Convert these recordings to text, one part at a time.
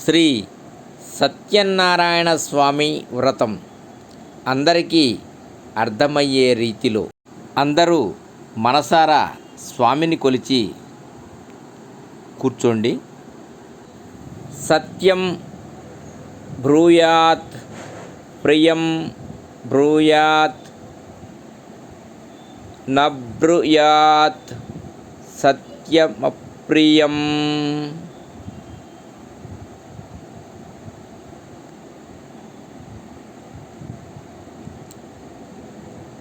శ్రీ సత్యనారాయణ స్వామి వ్రతం అందరికీ అర్థమయ్యే రీతిలో అందరూ మనసారా స్వామిని కొలిచి కూర్చోండి. సత్యం బ్రూయాత్, ప్రియం బ్రూయాత్, నబ్రూయాత్ సత్యమప్రియం.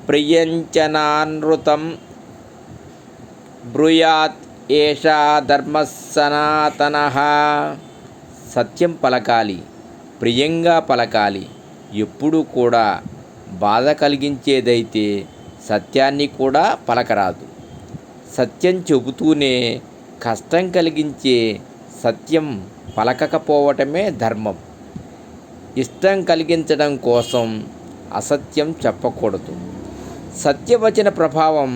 ప్రియంచనానృతం బ్రూయాత్ ఏషా ధర్మః సనాతనః. సత్యం పలకాలి, ప్రియంగా పలకాలి. ఎప్పుడూ కూడా బాధ కలిగించేదైతే సత్యాన్ని కూడా పలకరాదు. సత్యం చెబుతూనే కష్టం కలిగించే సత్యం పలకకపోవటమే ధర్మం. ఇష్టం కలిగించడం కోసం అసత్యం చెప్పకూడదు. సత్యవచన ప్రభావం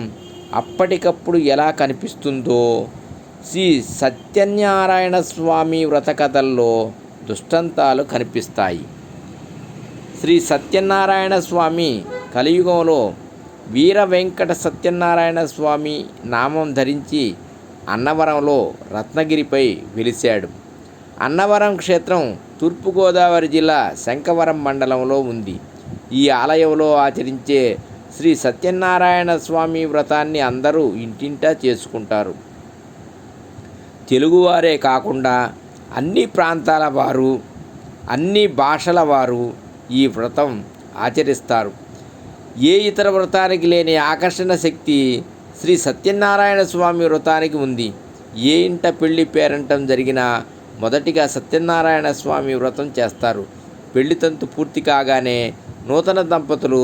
అప్పటికప్పుడు ఎలా కనిపిస్తుందో శ్రీ సత్యనారాయణ స్వామి వ్రత కథల్లో దృష్టాంతాలు కనిపిస్తాయి. శ్రీ సత్యనారాయణ స్వామి కలియుగంలో వీర వెంకట సత్యనారాయణ స్వామి నామం ధరించి అన్నవరంలో రత్నగిరిపై వెలిశాడు. అన్నవరం క్షేత్రం తూర్పుగోదావరి జిల్లా శంఖవరం మండలంలో ఉంది. ఈ ఆలయంలో ఆచరించే శ్రీ సత్యనారాయణ స్వామి వ్రతాన్ని అందరూ ఇంటింటా చేసుకుంటారు. తెలుగువారే కాకుండా అన్ని ప్రాంతాల వారు, అన్ని భాషల వారు ఈ వ్రతం ఆచరిస్తారు. ఏ ఇతర వ్రతానికి లేని ఆకర్షణ శక్తి శ్రీ సత్యనారాయణ స్వామి వ్రతానికి ఉంది. ఏ ఇంట పెళ్లి పేరంటం జరిగినా మొదటిగా సత్యనారాయణ స్వామి వ్రతం చేస్తారు. పెళ్లి తంతు పూర్తి కాగానే నూతన దంపతులు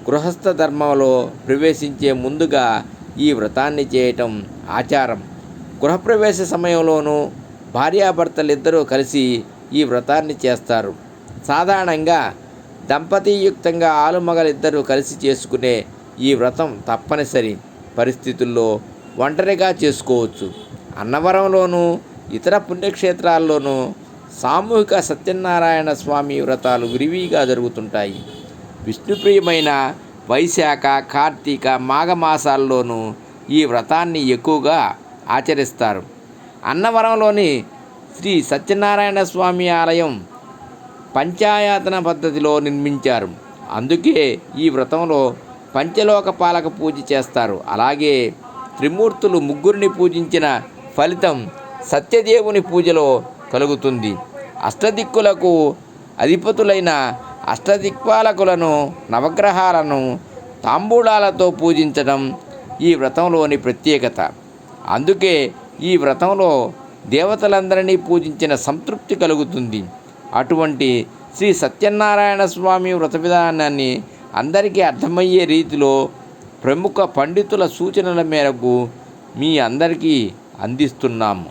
గృహస్థ ధర్మంలో ప్రవేశించే ముందుగా ఈ వ్రతాన్ని చేయటం ఆచారం. గృహప్రవేశ సమయంలోనూ భార్యాభర్తలిద్దరూ కలిసి ఈ వ్రతాన్ని చేస్తారు. సాధారణంగా దంపతీయుక్తంగా ఆలుమగలిద్దరూ కలిసి చేసుకునే ఈ వ్రతం తప్పనిసరి పరిస్థితుల్లో ఒంటరిగా చేసుకోవచ్చు. అన్నవరంలోనూ ఇతర పుణ్యక్షేత్రాల్లోనూ సామూహిక సత్యనారాయణ స్వామి వ్రతాలు విరివిగా జరుగుతుంటాయి. విష్ణుప్రియమైన వైశాఖ, కార్తీక, మాఘమాసాల్లోనూ ఈ వ్రతాన్ని ఎక్కువగా ఆచరిస్తారు. అన్నవరంలోని శ్రీ సత్యనారాయణ స్వామి ఆలయం పంచాయతన పద్ధతిలో నిర్మించారు. అందుకే ఈ వ్రతంలో పంచలోక పాలక పూజ చేస్తారు. అలాగే త్రిమూర్తులు ముగ్గురిని పూజించిన ఫలితం సత్యదేవుని పూజలో కలుగుతుంది. అష్టదిక్కులకు అధిపతులైన అష్టదిక్పాలకులను, నవగ్రహాలను తాంబూలాలతో పూజించడం ఈ వ్రతంలోని ప్రత్యేకత. అందుకే ఈ వ్రతంలో దేవతలందరినీ పూజించిన సంతృప్తి కలుగుతుంది. అటువంటి శ్రీ సత్యనారాయణ స్వామి వ్రత విధానాన్ని అందరికీ అర్థమయ్యే రీతిలో ప్రముఖ పండితుల సూచనల మేరకు మీ అందరికీ అందిస్తున్నాము.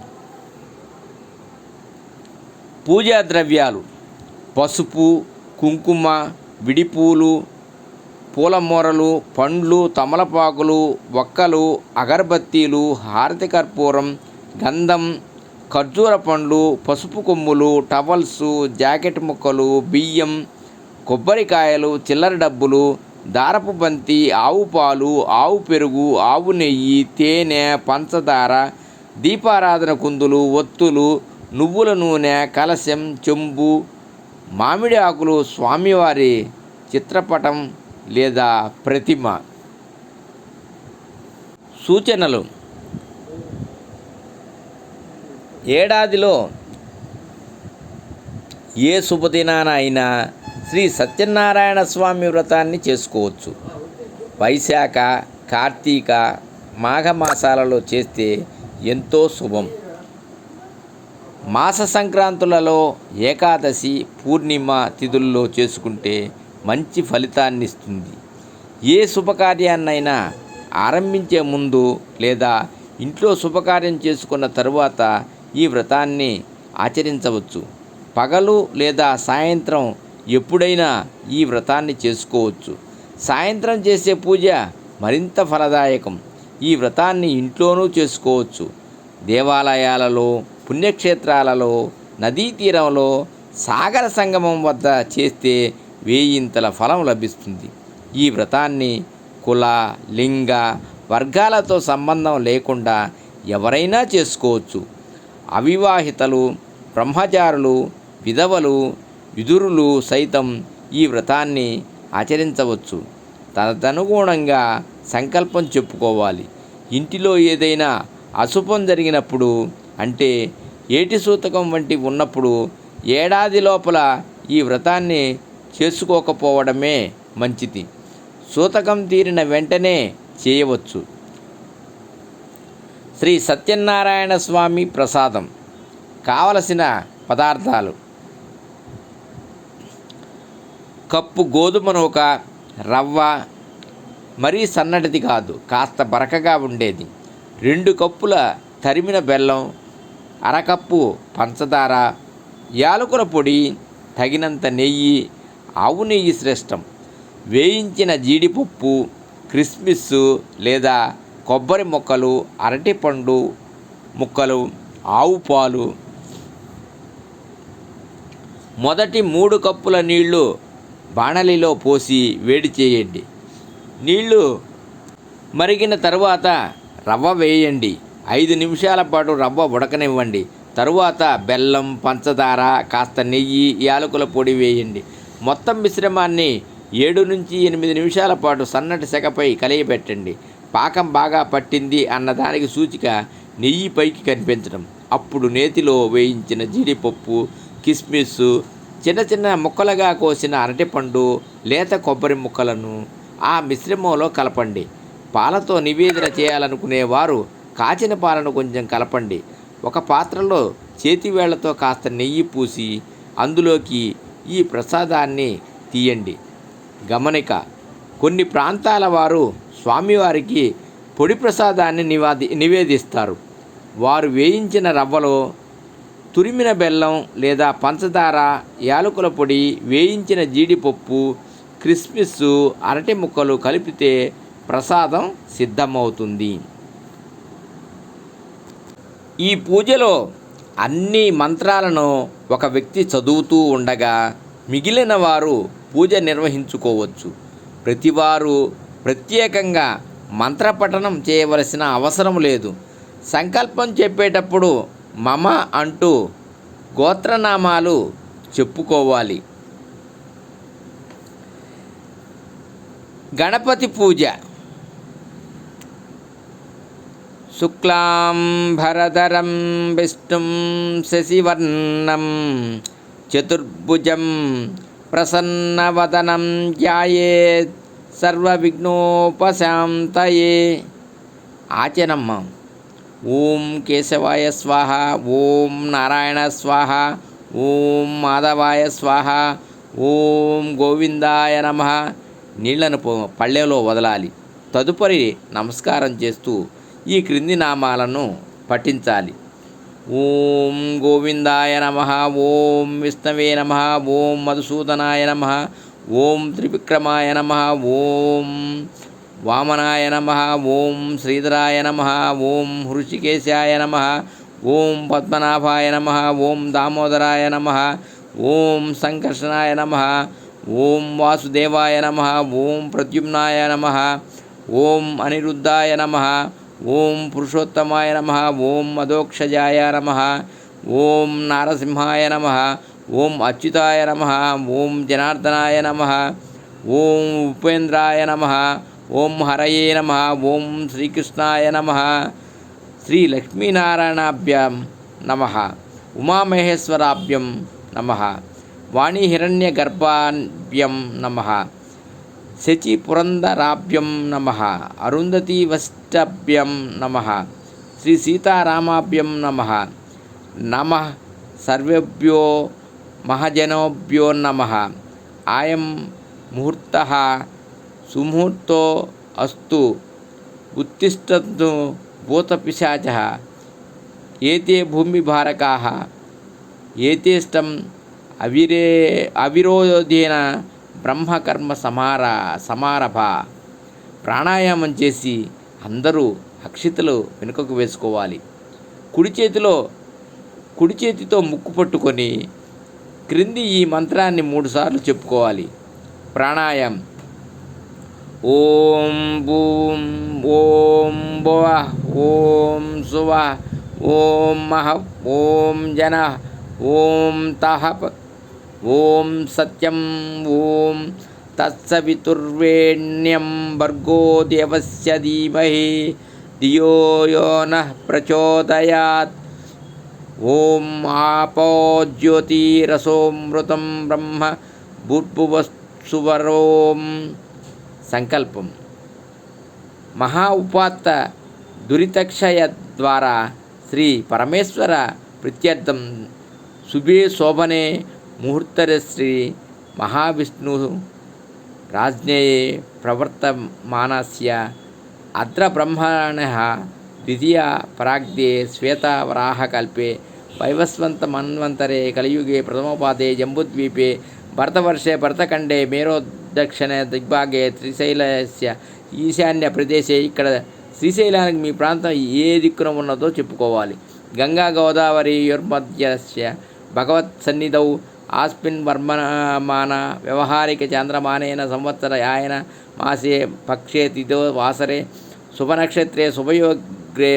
పూజా ద్రవ్యాలు: పసుపు, కుంకుమ, విడిపూలు, పూలమూరలు, పండ్లు, తమలపాకులు, వక్కలు, అగరబత్తీలు, హారతి కర్పూరం, గంధం, ఖర్జూర పండ్లు, పసుపు కొమ్ములు, టవల్స్, జాకెట్ ముక్కలు, బియ్యం, కొబ్బరికాయలు, చిల్లర డబ్బులు, దారపు బంతి, ఆవు పాలు, ఆవు పెరుగు, ఆవు నెయ్యి, తేనె, పంచదార, దీపారాధన కుందులు, ఒత్తులు, నువ్వుల నూనె, కలశం, చెంబు, మామిడి ఆకులు, స్వామివారి చిత్రపటం లేదా ప్రతిమ. సూచనలు: ఏడాదిలో ఏ శుభదినాన అయినా శ్రీ సత్యనారాయణ స్వామి వ్రతాన్ని చేసుకోవచ్చు. వైశాఖ, కార్తీక, మాఘమాసాలలో చేస్తే ఎంతో శుభం. మాస సంక్రాంతులలో, ఏకాదశి, పూర్ణిమ తిథుల్లో చేసుకుంటే మంచి ఫలితాన్ని ఇస్తుంది. ఏ శుభకార్యాన్నైనా ఆరంభించే ముందు లేదా ఇంట్లో శుభకార్యం చేసుకున్న తరువాత ఈ వ్రతాన్ని ఆచరించవచ్చు. పగలు లేదా సాయంత్రం ఎప్పుడైనా ఈ వ్రతాన్ని చేసుకోవచ్చు. సాయంత్రం చేసే పూజ మరింత ఫలదాయకం. ఈ వ్రతాన్ని ఇంట్లోనూ చేసుకోవచ్చు. దేవాలయాలలో, పుణ్యక్షేత్రాలలో నదీ తీరంలో సాగర సంగమం వద్ద చేస్తే వేయింతల ఫలం లభిస్తుంది. ఈ వ్రతాన్ని కుల, లింగ, వర్గాలతో సంబంధం లేకుండా ఎవరైనా చేసుకోవచ్చు. అవివాహితలు, బ్రహ్మచారులు, విధవలు, విదురులు సైతం ఈ వ్రతాన్ని ఆచరించవచ్చు. తదనుగుణంగా సంకల్పం చెప్పుకోవాలి. ఇంటిలో ఏదైనా అశుభం జరిగినప్పుడు, అంటే ఏటి సూతకం వంటి ఉన్నప్పుడు ఏడాది లోపల ఈ వ్రతాన్ని చేసుకోకపోవడమే మంచిది. సూతకం తీరిన వెంటనే చేయవచ్చు. శ్రీ సత్యనారాయణ స్వామి ప్రసాదం. కావలసిన పదార్థాలు: కప్పు గోధుమ నూక, రవ్వ, మరీ సన్నటిది కాదు, కాస్త బరకగా ఉండేది, 2 కప్పుల తరిమిన బెల్లం, అరకప్పు పంచదార, యాలకుల పొడి, తగినంత నెయ్యి, ఆవు నెయ్యి శ్రేష్టం, వేయించిన జీడిపప్పు, కిస్మిస్ లేదా కొబ్బరి ముక్కలు, అరటిపండు ముక్కలు, ఆవు పాలు. మొదటి 3 కప్పుల నీళ్లు బాణలిలో పోసి వేడి చేయండి. నీళ్లు మరిగిన తరువాత రవ్వ వేయండి. 5 నిమిషాల పాటు రవ్వ ఉడకనివ్వండి. తరువాత బెల్లం, పంచదార, కాస్త నెయ్యి, యాలకుల పొడి వేయండి. మొత్తం మిశ్రమాన్ని 7 నుంచి 8 నిమిషాల పాటు సన్నటి సెగపై కలియబెట్టండి. పాకం బాగా పట్టింది అన్నదానికి సూచిక నెయ్యి పైకి కనిపించడం. అప్పుడు నేతిలో వేయించిన జీడిపప్పు, కిస్మిస్, చిన్న చిన్న ముక్కలుగా కోసిన అరటిపండు, లేత కొబ్బరి ముక్కలను ఆ మిశ్రమంలో కలపండి. పాలతో నివేదన చేయాలనుకునేవారు కాచిన పాలను కొంచెం కలపండి. ఒక పాత్రలో చేతివేళ్లతో కాస్త నెయ్యి పూసి అందులోకి ఈ ప్రసాదాన్ని తీయండి. గమనిక: కొన్ని ప్రాంతాల వారు స్వామివారికి పొడి ప్రసాదాన్ని నివేదిస్తారు. వారు వేయించిన రవ్వలో తురిమిన బెల్లం లేదా పంచదార, యాలకుల పొడి, వేయించిన జీడిపప్పు, కిస్మిస్, అరటి ముక్కలు కలిపితే ప్రసాదం సిద్ధమవుతుంది. ఈ పూజలో అన్ని మంత్రాలను ఒక వ్యక్తి చదువుతూ ఉండగా మిగిలిన వారు పూజ నిర్వహించుకోవచ్చు. ప్రతివారు ప్రత్యేకంగా మంత్రపఠనం చేయవలసిన అవసరం లేదు. సంకల్పం చెప్పేటప్పుడు మమ అంటూ గోత్రనామాలు చెప్పుకోవాలి. గణపతి పూజ. శుక్లాంబరధరం విష్ణుం శశివర్ణం చతుర్భుజం ప్రసన్నవదనం ధ్యాయేత్ సర్వవిఘ్నోపశాంతయే. ఆచనమ్మ. ఓం కేశవాయ స్వాహ, ఓం నారాయణ స్వాహ, ఓం మాధవాయ స్వాహ, ఓం గోవిందాయ నమః. నీళ్లను పళ్ళెలో వదలాలి. తదుపరి నమస్కారం చేస్తూ ఈ క్రింది నామాలను పఠించాలి. ఓం గోవిందాయ నమః, ఓం విష్ణవే నమః, ఓం మధుసూదనాయ నమః, ఓం త్రివిక్రమాయ నమః, ఓం వామనాయ నమః, ఓం శ్రీధరాయ నమః, ఓం హృషికేశాయ నమః, ఓం పద్మనాభాయ నమః, ఓం దామోదరాయ నమః, ఓం సంకర్షణాయ నమః, ఓం వాసుదేవాయ నమః, ఓం ప్రద్యుమ్నాయ నమః, ఓం అనిరుద్ధాయ నమః, ఓం పురుషోత్తమాయ నమః, ఓం అధోక్షజాయ నమః, ఓం నారసింహాయ నమః, ఓం అచ్యుతాయ నమః, ఓం జనార్దనాయ నమః, ఓం ఉపేంద్రాయ నమః, ఓం హరయే నమః, ఓం శ్రీకృష్ణాయ నమః, శ్రీ లక్ష్మీనారాయణాభ్యాం నమః, ఉమామహేశ్వరాభ్యం నమః, వాణీహిరణ్యగర్భాభ్యం నమః, శచీపురందరాభ్యం నమః, అరుంధతీవష్టాభ్యం నమః, శ్రీ సీతారామాభ్యం నమః. నమః సర్వేభ్యో మహాజనోభ్యో నమః. అయం ముహూర్తః సుముహూర్తో అస్తు. ఉత్తిష్టन्तు భూతపిశాచः ఏతే భూమిభారకాः ఏతేష్టం అవిరోధేన బ్రహ్మకర్మ సమారభ. ప్రాణాయామం చేసి అందరూ అక్షితలు వెనుకకు వేసుకోవాలి. కుడి చేతిలో కుడి చేతితో ముక్కు పట్టుకొని క్రింది ఈ మంత్రాన్ని 3 సార్లు చెప్పుకోవాలి. ప్రాణాయామం. ఓం భూం ఓం భువః ఓం సువః ఓం మహః ఓం జనః ఓం తహః ఓం సత్యం ఓం తత్సవితుర్వేణ్యం భర్గో దేవస్య ధీమహి ధియో యో నః ప్రచోదయాత్. ఓం ఆపో జ్యోతిరసోమృతం బ్రహ్మ భూర్భువస్సువరోం. సంకల్పం. మహా ఉపాత్త దురితక్షయ ద్వారా శ్రీ పరమేశ్వర ప్రీత్యర్థం శుభే శోభనే ముహూర్తరే శ్రీ మహావిష్ణు రాజ్ఞేయే ప్రవర్తమానస్య అద్ర బ్రహ్మణః ద్వితీయ పరాగ్దే శ్వేతవరాహకల్పే వైవస్వంత మన్వంతరే కలియుగే ప్రథమోపాదే జంబుద్వీపే భరతవర్షే భరతఖండే మేరోదక్షిణ దిగ్భాగే శ్రీశైలస్య ఈశాన్య ప్రదేశే. ఇక్కడ శ్రీశైలానికి మీ ప్రాంతం ఏ దిక్కున ఉన్నదో చెప్పుకోవాలి. గంగా గోదావరి యుర్మధ్యస్య భగవత్ సన్నిధౌ ఆస్మిన్ వర్మమాన వ్యవహారిక చాంద్రమానేన సంవత్సర యాయన మాసే పక్షే తిథో వాసరే శుభనక్షత్రే శుభయోగ్రే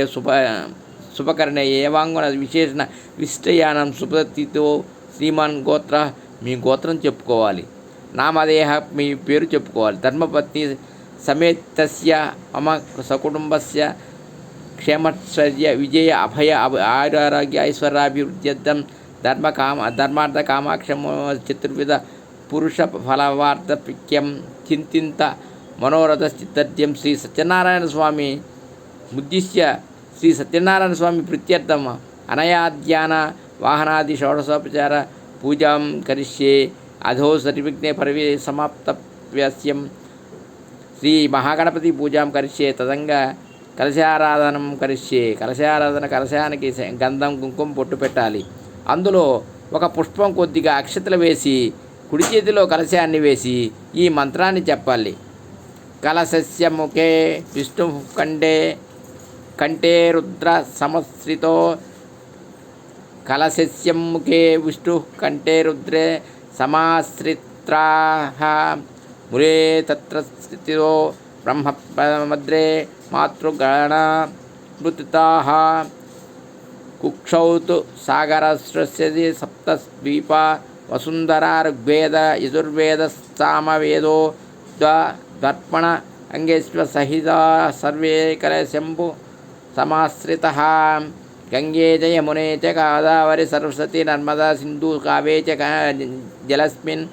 శుభకర్ణే ఏవాంగున విశేషణ విశిష్టయానం శుభతిథో శ్రీమాన్ గోత్ర. మీ గోత్రం చెప్పుకోవాలి. నామదేహ మీ పేరు చెప్పుకోవాలి. ధర్మపత్ని సమేతస్య మమ సకుటుంబస్య క్షేమశ్చర్య విజయ అభయ ఆరోగ్య ఐశ్వర్యాభివృద్ధ్యర్థం ధర్మార్థ కామాక్షమ చతుర్విధ పురుష ఫలవార్ధప్యం చింతింత మనోరథ చిత్తర్ధ్యం. శ్రీ సత్యనారాయణ స్వామి ఉద్దిశ్య శ్రీ సత్యనారాయణ స్వామి ప్రీత్యర్థం అనయాధ్యాన వాహనాది షోడశోపచార పూజాం కరిష్యే. అధో సర్విఘ్నే సమాప్తవ్యస్యం శ్రీ మహాగణపతి పూజాం కరిష్యే. తదంగా కలశారాధనం కరిష్యే. కలశారాధన కలశానికి గంధం కుంకుమ పొట్టు పెట్టాలి. అందులో ఒక పుష్పం కొద్దిగా అక్షతలు వేసి కుడి చేతిలో కలశాన్ని వేసి ఈ మంత్రాన్ని చెప్పాలి. కలశస్య ముఖే విష్ణు కంఠే రుద్ర సమశ్రితో. కలశస్య ముఖే విష్ణు కంఠే రుద్రే సమాశ్రిత్రాః మురే తత్ర స్థితో బ్రహ్మపద్రే మాతృగణమృతాః. కుక్షౌతు సాగరస్రస్యతి సప్తద్వీప వసుంధరా ఋగ్వేద యజుర్వేద సామవేదో దర్పణ అంగేశ్వ సహిత సర్వే కలశంభు సమాశ్రితః. గంగే చ యమునే చ గోదావరి సరస్వతి నర్మదా సింధు కావే చ జలస్మిన్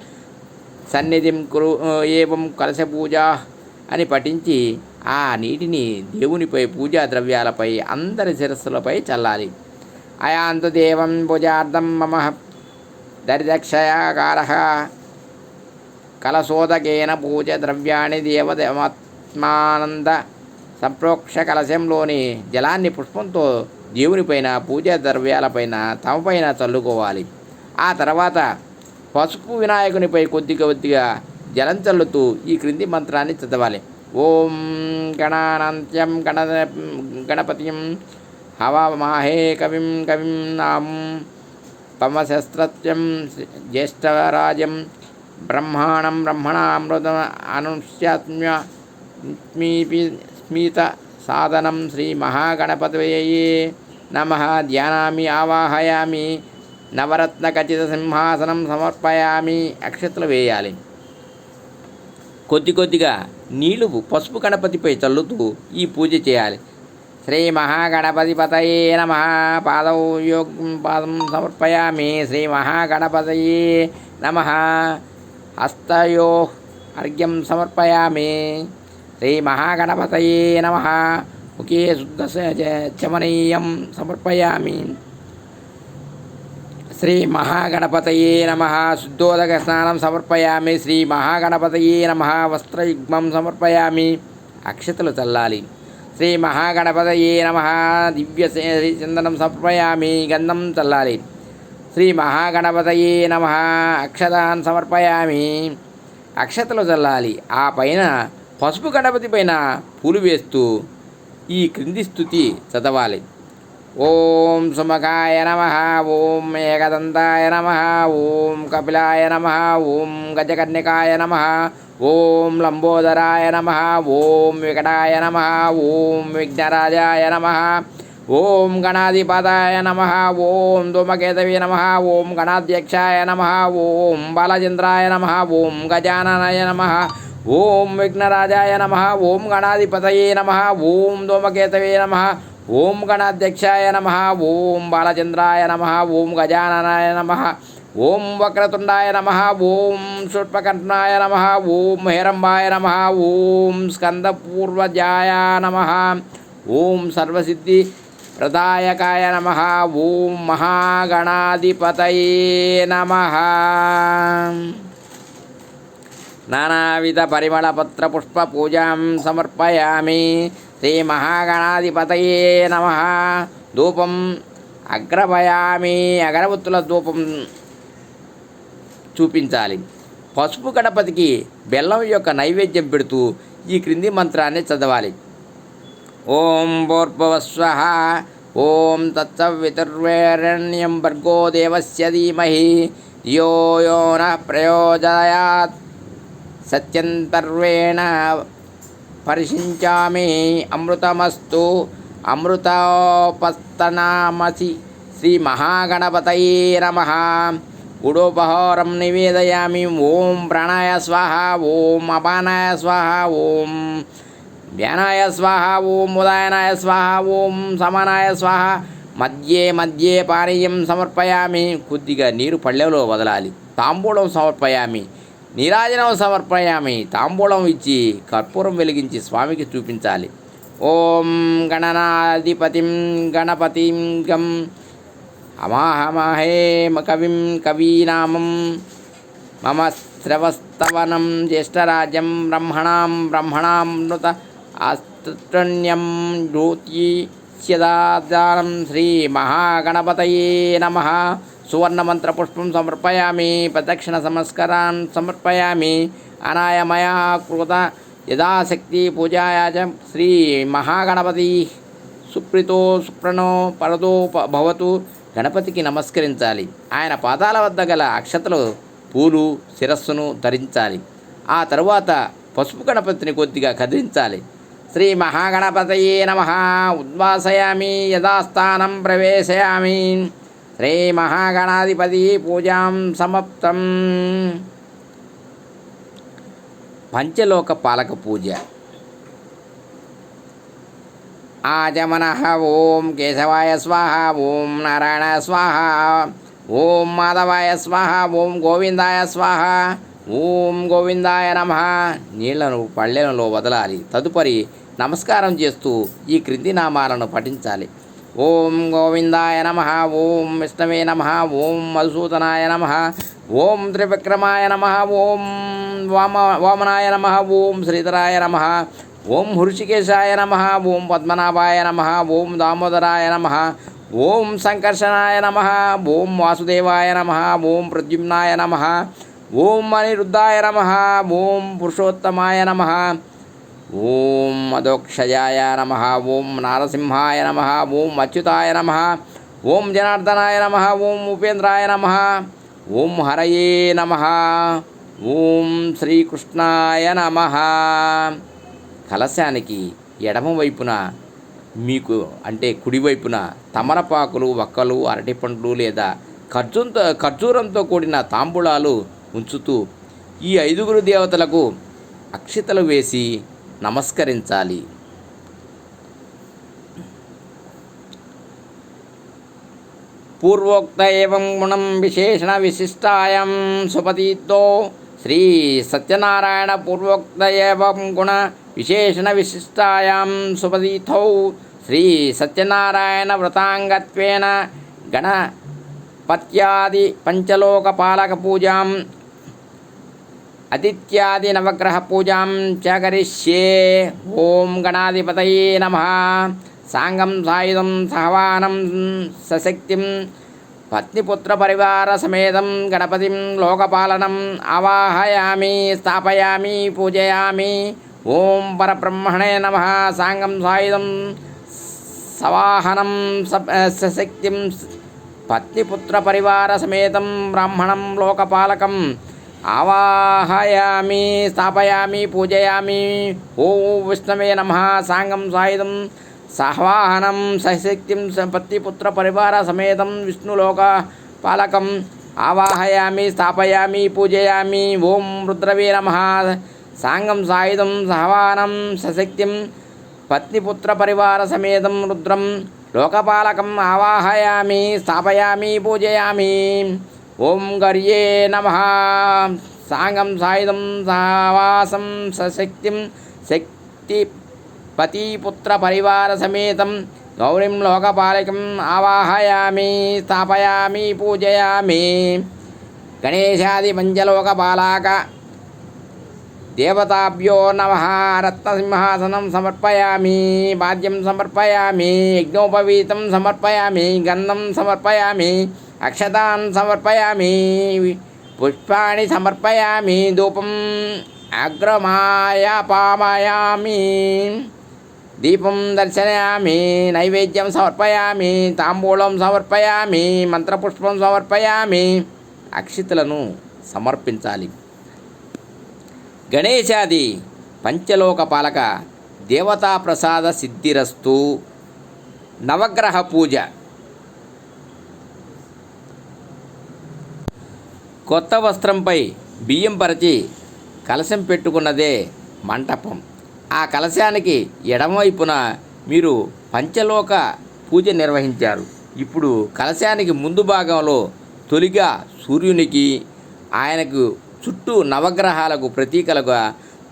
సన్నిధిం కురు ఏవం కలశపూజా అని పఠించి ఆ నీటిని దేవునిపై పూజా ద్రవ్యాలపై అందరి శిరస్సులపై చల్లాలి. అయాంతు దేవం పూజార్థం మమ దరిదక్షయాకారః కలశోదకేన పూజ ద్రవ్యాన్ని దేవదేవాత్మానంద సంప్రోక్ష. కలశంలోని జలాన్ని పుష్పంతో దేవునిపైన పూజా ద్రవ్యాలపైన తమపైన చల్లుకోవాలి. ఆ తర్వాత పసుపు వినాయకునిపై కొద్దిగా జలం చల్లుతూ ఈ క్రింది మంత్రాన్ని చదవాలి. ఓం గణానంత్యం గణపతిం హవామహే కవిం నాం పవనశస్త్రత్యం జ్యేష్ఠరాజం బ్రహ్మాణం బ్రహ్మణామృతం అనుష్యాత్మ్య స్మిత సాధనం. శ్రీ మహాగణపతయే నమః. ధ్యానామి ఆవాహయామి నవరత్న ఖచ్చిత సింహాసనం సమర్పయామి. అక్షతలు వేయాలి. కొద్దిగా నీళ్లు పసుపు గణపతిపై చల్లుతూ ఈ పూజ చేయాలి. శ్రీ మహాగణపతిపతయే నమః. పాదౌ పాదం సమర్పయామి. శ్రీ మహాగణపతయే నమః. హస్తయో అర్ఘ్యం సమర్పయామి. శ్రీ మహాగణపతయే నమః. ముఖే శుద్ధ చమనీయం సమర్పయామి. శ్రీ మహాగణపతయే నమః. శుద్ధోదక స్నానం సమర్పయామి. శ్రీ మహాగణపతయే నమః. వస్త్రయుగ్మం సమర్పయామి. అక్షతలు చల్లాలి. శ్రీ మహాగణపతయే నమః. దివ్య చందనం సమర్పయామి. గంధం చల్లాలి. శ్రీ మహాగణపతయే నమః. అక్షతాన్ సమర్పయామి. అక్షతలు చల్లాలి. ఆ పైన పసుపు గణపతి పైన పూలు వేస్తూ ఈ క్రింది స్తుతి చదవాలి. ఓం సుమకాయ నమః. ఓం ఏకదంతాయ నమః. ఓం కపిలాయ నమః. ఓం గజకర్ణికాయ నమః. ఓం లంబోదరాయ నమః. ఓం వికటాయ నమః. ఓం విఘ్నరాజాయ నమః. ఓం గణాధిపతాయ నమః. ఓం ధూమకేతవే నమః. ఓం గణాధ్యక్షాయ నమః. ఓం బాలచంద్రాయ నమః. ఓం గజాననాయ నమః. ఓం విఘ్నరాజాయ నమః. ఓం గణాధిపతయే నమః. ఓం ధూమకేతవే నమః. ఓం గణాధ్యక్షాయ నమః. ఓం బాలచంద్రాయ నమః. ఓం గజాననాయ నమః. ఓం వక్రతుండాయ నమః. ఓం షట్పకర్ణాయ నమః. ఓం హేరంబాయ నమః. ఓం స్కందపూర్వజాయ నమః. ఓం సర్వసిద్ధి ప్రదాయకాయ నమః. ఓం మహాగణాధిపతయే నమః. నానావిధ పరిమళపత్ర పుష్ప పూజాం సమర్పయామి. శ్రీ మహాగణాధిపతయే నమః. ధూపం అగ్రపయామి. అగరవత్తుల ధూపం చూపించాలి. పసుపు గణపతికి బెల్లం యొక్క నైవేద్యం పెడుతూ ఈ క్రింది మంత్రాన్ని చదవాలి. ఓం భూర్భువస్వః. ఓం తత్సవితుర్వరేణ్యం భర్గో దేవస్య ధీమహి ధియో యో నః ప్రచోదయాత్. సత్యంతర్వేణ పరిషించామి. అమృతమస్తు. అమృతోపస్తనామసి. శ్రీ మహాగణపతయే నమః. గుడోపహారం నివేదయామి. ఓం ప్రాణాయ స్వాహ. ఓం అపానాయ స్వాహ. ఓం వ్యానాయ స్వాహ. ఓం ఉదాయనాయ స్వాహ. ఓం సమానాయ స్వాహ. మధ్యే మధ్యే పానీయం సమర్పయామి. కొద్దిగా నీరు పళ్ళెంలో వదలాలి. తాంబూలం సమర్పయామి. నీరాజనం సమర్పయామి. తాంబూలం ఇచ్చి కర్పూరం వెలిగించి స్వామికి చూపించాలి. ఓం గణనాధిపతిం గణపతిం గం అమాహమహే కవిం కవీనామం మమ శ్రవస్తవనం జ్యేష్ఠరాజ్యం బ్రహ్మణాం నృత ఆస్తృణ్యం జ్యోతిష్యదానం. శ్రీ మహాగణపతయే నమః. సువర్ణమంత్రపుష్పం సమర్పయామి. ప్రదక్షిణ సంస్కారాన్ సమర్పయామి. అనాయమయ కృత యథాశక్తి పూజాయ చ. శ్రీ మహాగణపతి సుప్రీతో సుప్రణో పరదో భవతు. గణపతికి నమస్కరించాలి. ఆయన పాదాల వద్ద గల అక్షతలు పూలు శిరస్సును ధరించాలి. ఆ తరువాత పసుపు గణపతిని కొద్దిగా కదిలించాలి. శ్రీ మహాగణపతయే నమః. ఉద్వాసయామి. యథాస్థానం ప్రవేశయామి. శ్రీ మహాగణాధిపతి పూజాం సమాప్తం. పంచలోక పాలక పూజ. ఆచమనః. ఓం కేశవాయ స్వాహ. ఓం నారాయణాయ స్వాహ. ఓం మాధవాయ స్వాహ. ఓం గోవిందాయ స్వాహ. ఓం గోవిందాయ నమః. నీళ్లను పళ్ళెంలో వదలాలి. తదుపరి నమస్కారం చేస్తూ ఈ క్రింది నామాలను పఠించాలి. ఓం గోవిందాయ నమః. ఓం విష్ణవే నమః. ఓం మధుసూదనాయ నమః. ఓం త్రివిక్రమాయ నమః. ఓం వామనాయ నమః. ఓం శ్రీధరాయ నమః. ఓం హృషికేశాయ నమః. ఓం పద్మనాభాయ నమః. ఓం దామోదరాయ నమః. ఓం సంకర్షణాయ నమః. ఓం వాసుదేవాయ నమః. ఓం ప్రద్యుమ్నాయ నమః. ఓం అనిరుద్ధాయ నమః. ఓం పురుషోత్తమాయ నమః. ఓం అధోక్షయాయ నమః. ఓం నారసింహాయ నమః. ఓం అచ్యుతాయ నమః. ఓం జనార్దనాయ నమః. ఓం ఉపేంద్రాయ నమః. ఓం హరయే నమః. ఓం శ్రీకృష్ణాయ నమః. కలశానికి ఎడమవైపున మీకు అంటే కుడివైపున తమలపాకులు, వక్కలు, అరటిపండ్లు లేదా ఖర్జూరంతో కూడిన తాంబూలాలు ఉంచుతూ ఈ 5 దేవతలకు అక్షితలు వేసి నమస్కరించాలి. పూర్వోక్త ఏవం గుణం విశేషణ విశిష్టాయం సుపతితో. శ్రీ సత్యనారాయణ పూర్వోక్త ఏవం గుణ విశేషణ విశిష్టాయాం సుపతిథౌ. శ్రీ సత్యనారాయణ వ్రతాంగత్వేన గణపత్యాది పంచలోక పాలక పూజాం అదిత్యాది నవగ్రహ పూజాం చ కరిష్యే. ఓం గణాధిపతయే నమః. సాంగం సాయుధం సహవానం సశక్తిం పత్నిపుత్ర పరివార సమేతం గణపతిం లోకపాలనం ఆవాహయామి స్థాపయామి పూజయామి. ఓం పరబ్రహ్మణే నమః. సాంగం సాయుధం సవాహనం సశక్తిం పత్నిపుత్ర పరివార సమేతం బ్రాహ్మణం లోకపాలకం ఆవాహయామి స్థాపయామి పూజయామి. ఓం విష్ణవే నమః. సాంగం సాయుధం సహవాహనం సశక్తిం పత్నిపుత్ర పరివార సమేతం విష్ణులోకపాలకం ఆవాహయామి స్థాపయామి పూజయామి. ఓం రుద్రవే నమః. సాంగం సాయుధం సహవాహనం సశక్తిం పత్నిపుత్ర పరివార సమేతం రుద్రం లోకపాలకం ఆవాహయామి స్థాపయామి పూజయామి. ఓం గర్యే నమః. సాంగం సాయుధం సహవాసం సశక్తిం శక్తి పతిపుత్ర పరివార సమేతం గౌరీం లోకపాలకం ఆవాహయామి స్థాపయామి పూజయామి. గణేశాది పంచలోకపాలక దేవతాభ్యో నమః. రత్నసింహాసనం సమర్పయామి. పాద్యం సమర్పయామి. యజ్ఞోపవీతం సమర్పయామి. గంధం సమర్పయామి. అక్షతాన్ సమర్పయామి. పుష్పాణి సమర్పయామి. ధూపం అగ్రమాయాపామయామి. దీపం దర్శయామి. నైవేద్యం సమర్పయామి. తాంబూలం సమర్పయామి. మంత్రపుష్పం సమర్పయామి. అక్షితలను సమర్పించాలి. గణేశాది పంచలోక పాలక దేవతా ప్రసాద సిద్ధిరస్తు. నవగ్రహ పూజ. కొత్త వస్త్రంపై బియ్యం పరిచి కలశం పెట్టుకున్నదే మంటపం. ఆ కలశానికి ఎడమవైపున మీరు పంచలోక పూజ నిర్వహించారు. ఇప్పుడు కలశానికి ముందు భాగంలో తొలిగా సూర్యునికి, ఆయనకు చుట్టూ నవగ్రహాలకు ప్రతీకలుగా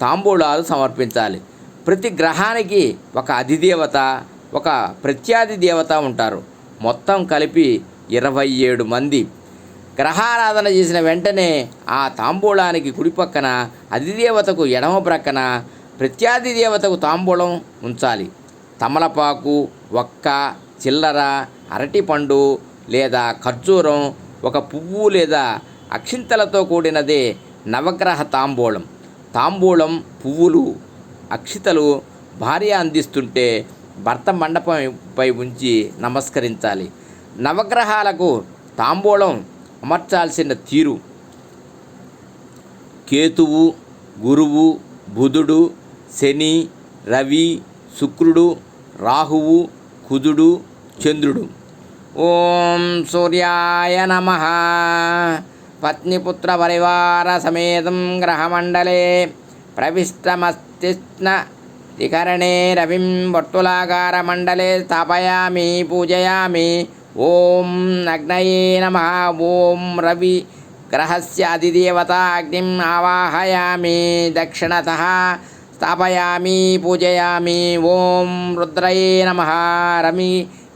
తాంబూలాలు సమర్పించాలి. ప్రతి గ్రహానికి ఒక అధిదేవత, ఒక ప్రత్యాది దేవత ఉంటారు. మొత్తం కలిపి 27 మంది. గ్రహారాధన చేసిన వెంటనే ఆ తాంబూలానికి కుడిపక్కన అధిదేవతకు ఎడమ ప్రక్కన ప్రత్యాది దేవతకు తాంబూలం ఉంచాలి. తమలపాకు, ఒక్క, చిల్లర, అరటిపండు లేదా ఖర్జూరం, ఒక పువ్వు లేదా అక్షింతలతో కూడినదే నవగ్రహ తాంబూలం. తాంబూలం, పువ్వులు, అక్షితలు భార్య అందిస్తుంటే భర్త మండపంపై ఉంచి నమస్కరించాలి. నవగ్రహాలకు తాంబూలం అమర్చాల్సిన తీరు: కేతువు, గురువు, బుధుడు, శని, రవి, శుక్రుడు, రాహువు, కుజుడు, చంద్రుడు. ఓం సూర్యాయ నమః. పత్నిపుత్ర పరివార సమేతం గ్రహమండలే ప్రవిష్టమస్తిష్ణ దికరణే రవిం వర్తులాకార మండలే స్థాపయామి పూజయామి. ఓం అగ్నయే నమః. ఓం రవి గ్రహస్య అధిదేవతా అగ్నిం ఆవాహయామి దక్షిణతః స్థాపయామి పూజయామి. ఓం రుద్రయే నమః. రవి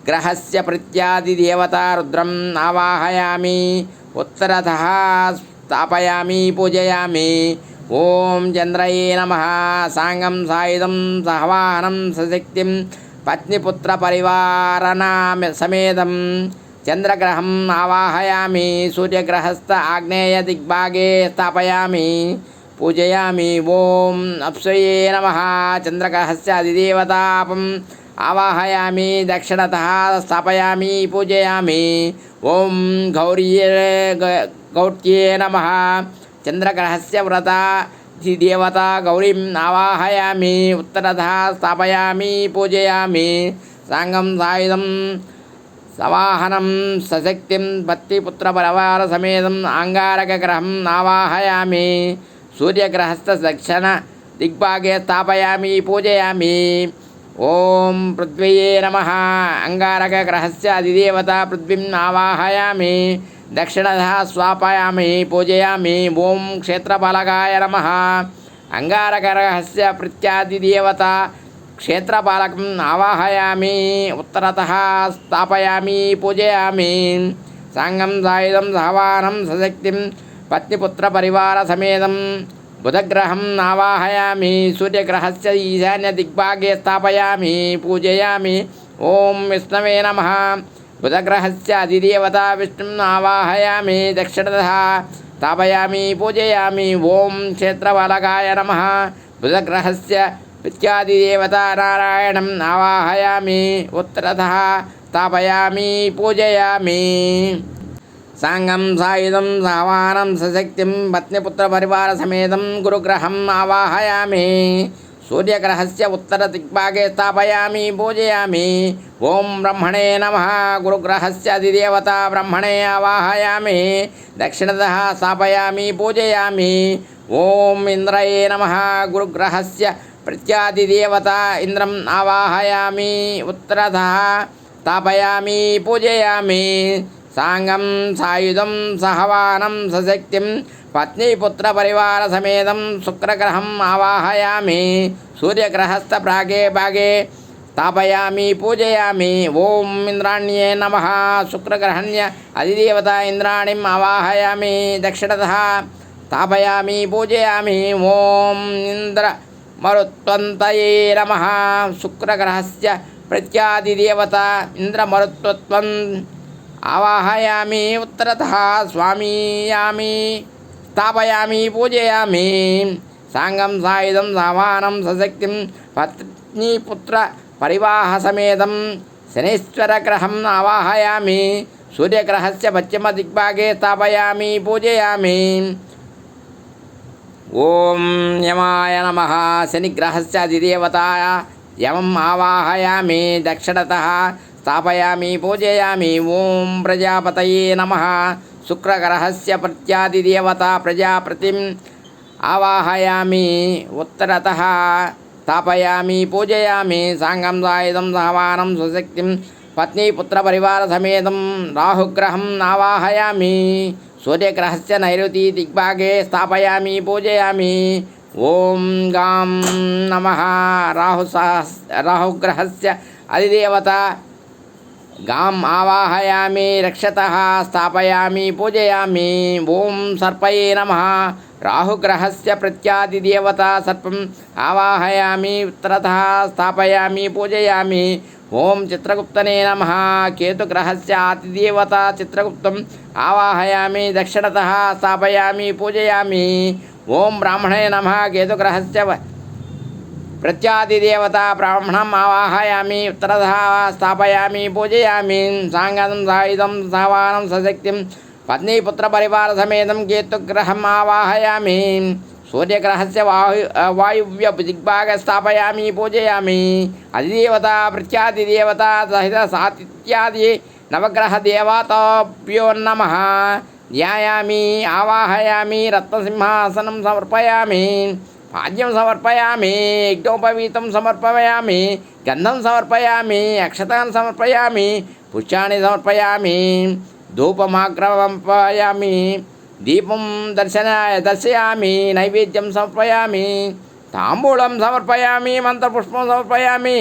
గ్రహస్య ప్రత్యాదిదేవతా రుద్రం ఆవాహయామి ఉత్తరతః స్థాపయామి పూజయామి. ఓం చంద్రయే నమః. సాంగం సాయుధం సహవాహనం సశక్తిం పత్నిపుత్ర పరివారణ సమేతం చంద్రగ్రహం ఆవాహయామి. సూర్యగ్రహస్థ ఆగ్నేయ దిగ్భాగే స్థాపయామి పూజయామి. ఓం అప్సయే నమః. చంద్రగ్రహస్య అధిదేవతాపం ఆవాహయామి దక్షిణతః స్థాపయామి పూజయామి. ఓం గౌర్యే నమః. చంద్రగ్రహస్య వ్రతా దేవతా గౌరీం ఆవాహయామి ఉత్తరతః స్థాపయామి పూజయామి. సాంగం సాయుధం సవాహనం సశక్తిం పత్నిపుత్ర పరివార సమేతం అంగారకగ్రహం ఆవాహయామి. సూర్యగ్రహస్థ దక్షిణ దిగ్భాగే స్థాపయామి పూజయామి. ఓం పృథ్వయే నమః. అంగారకగ్రహస్య అధిదేవత పృథ్వీం ఆవాహయామి దక్షిణతః స్థాపయామి పూజయామి. ఓం క్షేత్రపాలకాయ నమః. అంగారకగ్రహస్య ప్రత్యాదిదేవత క్షేత్రపాలకం ఆవాహయామి ఉత్తరతః స్థాపయామి పూజయామి. సాంగం సాయుధం సహవాహనం సశక్తిం పత్నిపుత్ర పరివార సమేతం బుధగ్రహం ఆవాహయామి. సూర్యగ్రహస్య ఈశాన్య దిగ్భాగే స్థాపయామి పూజయామి. ఓం విష్ణవే నమః. బుధగ్రహస్య అధిదేవత విష్ణుం ఆవాహయామి దక్షిణతః స్థాపయామి పూజయామి. ఓం క్షేత్రపాలకాయ నమః. బుధగ్రహస్య प्रत्यादिदेवता नारायणम् आवाहयामि उत्तरतः स्थापयामि पूजयामि साङ्गं सायुधं सावानं सशक्तिं पत्नीपुत्रपरिवारसमेतं गुरुग्रहम् आवाहयामि सूर्यग्रहस्य उत्तरदिग्भागे स्थापयामि पूजयामि ॐ ब्रह्मणे नमः गुरुग्रहस्य अधिदेवता ब्रह्मणे आवाहयामि दक्षिणतः स्थापयामि पूजयामि ॐ इन्द्रये नमः गुरुग्रहस्य प्रत्यादिदेवता इन्द्रम् आवाहयामि उत्तरतः स्थापयामि पूजयामि साङ्गं सायुधं सहवानं सशक्तिं पत्नीपुत्रपरिवारसमेतं शुक्रग्रहम् आवाहयामि सूर्यग्रहस्थप्रागे भागे स्थापयामि पूजयामि ॐ इन्द्राण्ये नमः शुक्रग्रहण्य अधिदेवता इन्द्राणीम् आवाहयामि दक्षिणतः स्थापयामि पूजयामि ॐ इन्द्रमरुत्वन्तये नमः शुक्रग्रहस्य प्रत्यादिदेवता इन्द्रमरुत्वत्वम् आवाहयामि उत्तरतः स्वामीयामि स्थापयामि पूजयामि साङ्गं सायुधं सावानं सशक्तिं पत्नीपुत्रपरिवाहसमेतं शनीश्वरग्रहम् आवाहयामि सूर्यग्रहस्य पश्चिमदिग्भागे स्थापयामि पूजयामि ॐ यमाय नमः शनिग्रहस्य अधिदेवताय यमम् आवाहयामि दक्षिणतः स्थापयामि पूजयामि ॐ प्रजापतये नमः शुक्रग्रहस्य प्रत्यादिदेवता प्रजापतिम् आवाहयामि उत्तरतः स्थापयामि पूजयामि साङ्गं सायुधं सहवानं स्वशक्तिं पत्नीपुत्रपरिवारसमेतं राहुग्रहम् आवाहयामि सूर्यग्रहस्य नैऋती दिग्भागे स्थापयामि पूजयामि ॐ गां नमः राहुग्रहस्य अधिदेवता गाम् आवाहयामि रक्षतः स्थापयामि पूजयामि ॐ सर्पये नमः राहुग्रहस्य प्रत्यादिदेवता सर्पम् आवाहयामि उत्तरतः स्थापयामि पूजयामि ॐ चित्रगुप्तने नमः केतुग्रहस्य आदिदेवता चित्रगुप्तम् आवाहयामि दक्षिणतः स्थापयामि पूजयामि ॐ ब्राह्मणे नमः केतुग्रहस्य प्रत्यादिदेवता ब्राह्मणम् आवाहयामि उत्तरतः स्थापयामि पूजयामि साङ्गं सायुधं सहवानं सशक्तिं पत्नीपुत्रपरिवारसमेतं केतुग्रहम् आवाहयामि सूर्यग्रहस्य वायुव्यदिग्भागे स्थापयामि पूजयामि अधिदेवता प्रत्यादिदेवता सहित सातिथ्यादि नवग्रहदेवताभ्यो नमः ध्यायामि आवाहयामि रत्नसिंहासनं समर्पयामि पाद्यं समर्पयामि यज्ञोपवीतं समर्पयामि गन्धं समर्पयामि अक्षतान् समर्पयामि पुष्पाणि समर्पयामि धूपमाग्रवापयामि दीपं दर्शयामि नैवेद्यं समर्पयामि తాంబూలం సమర్పయామి మంత్రపుష్పం సమర్పయామి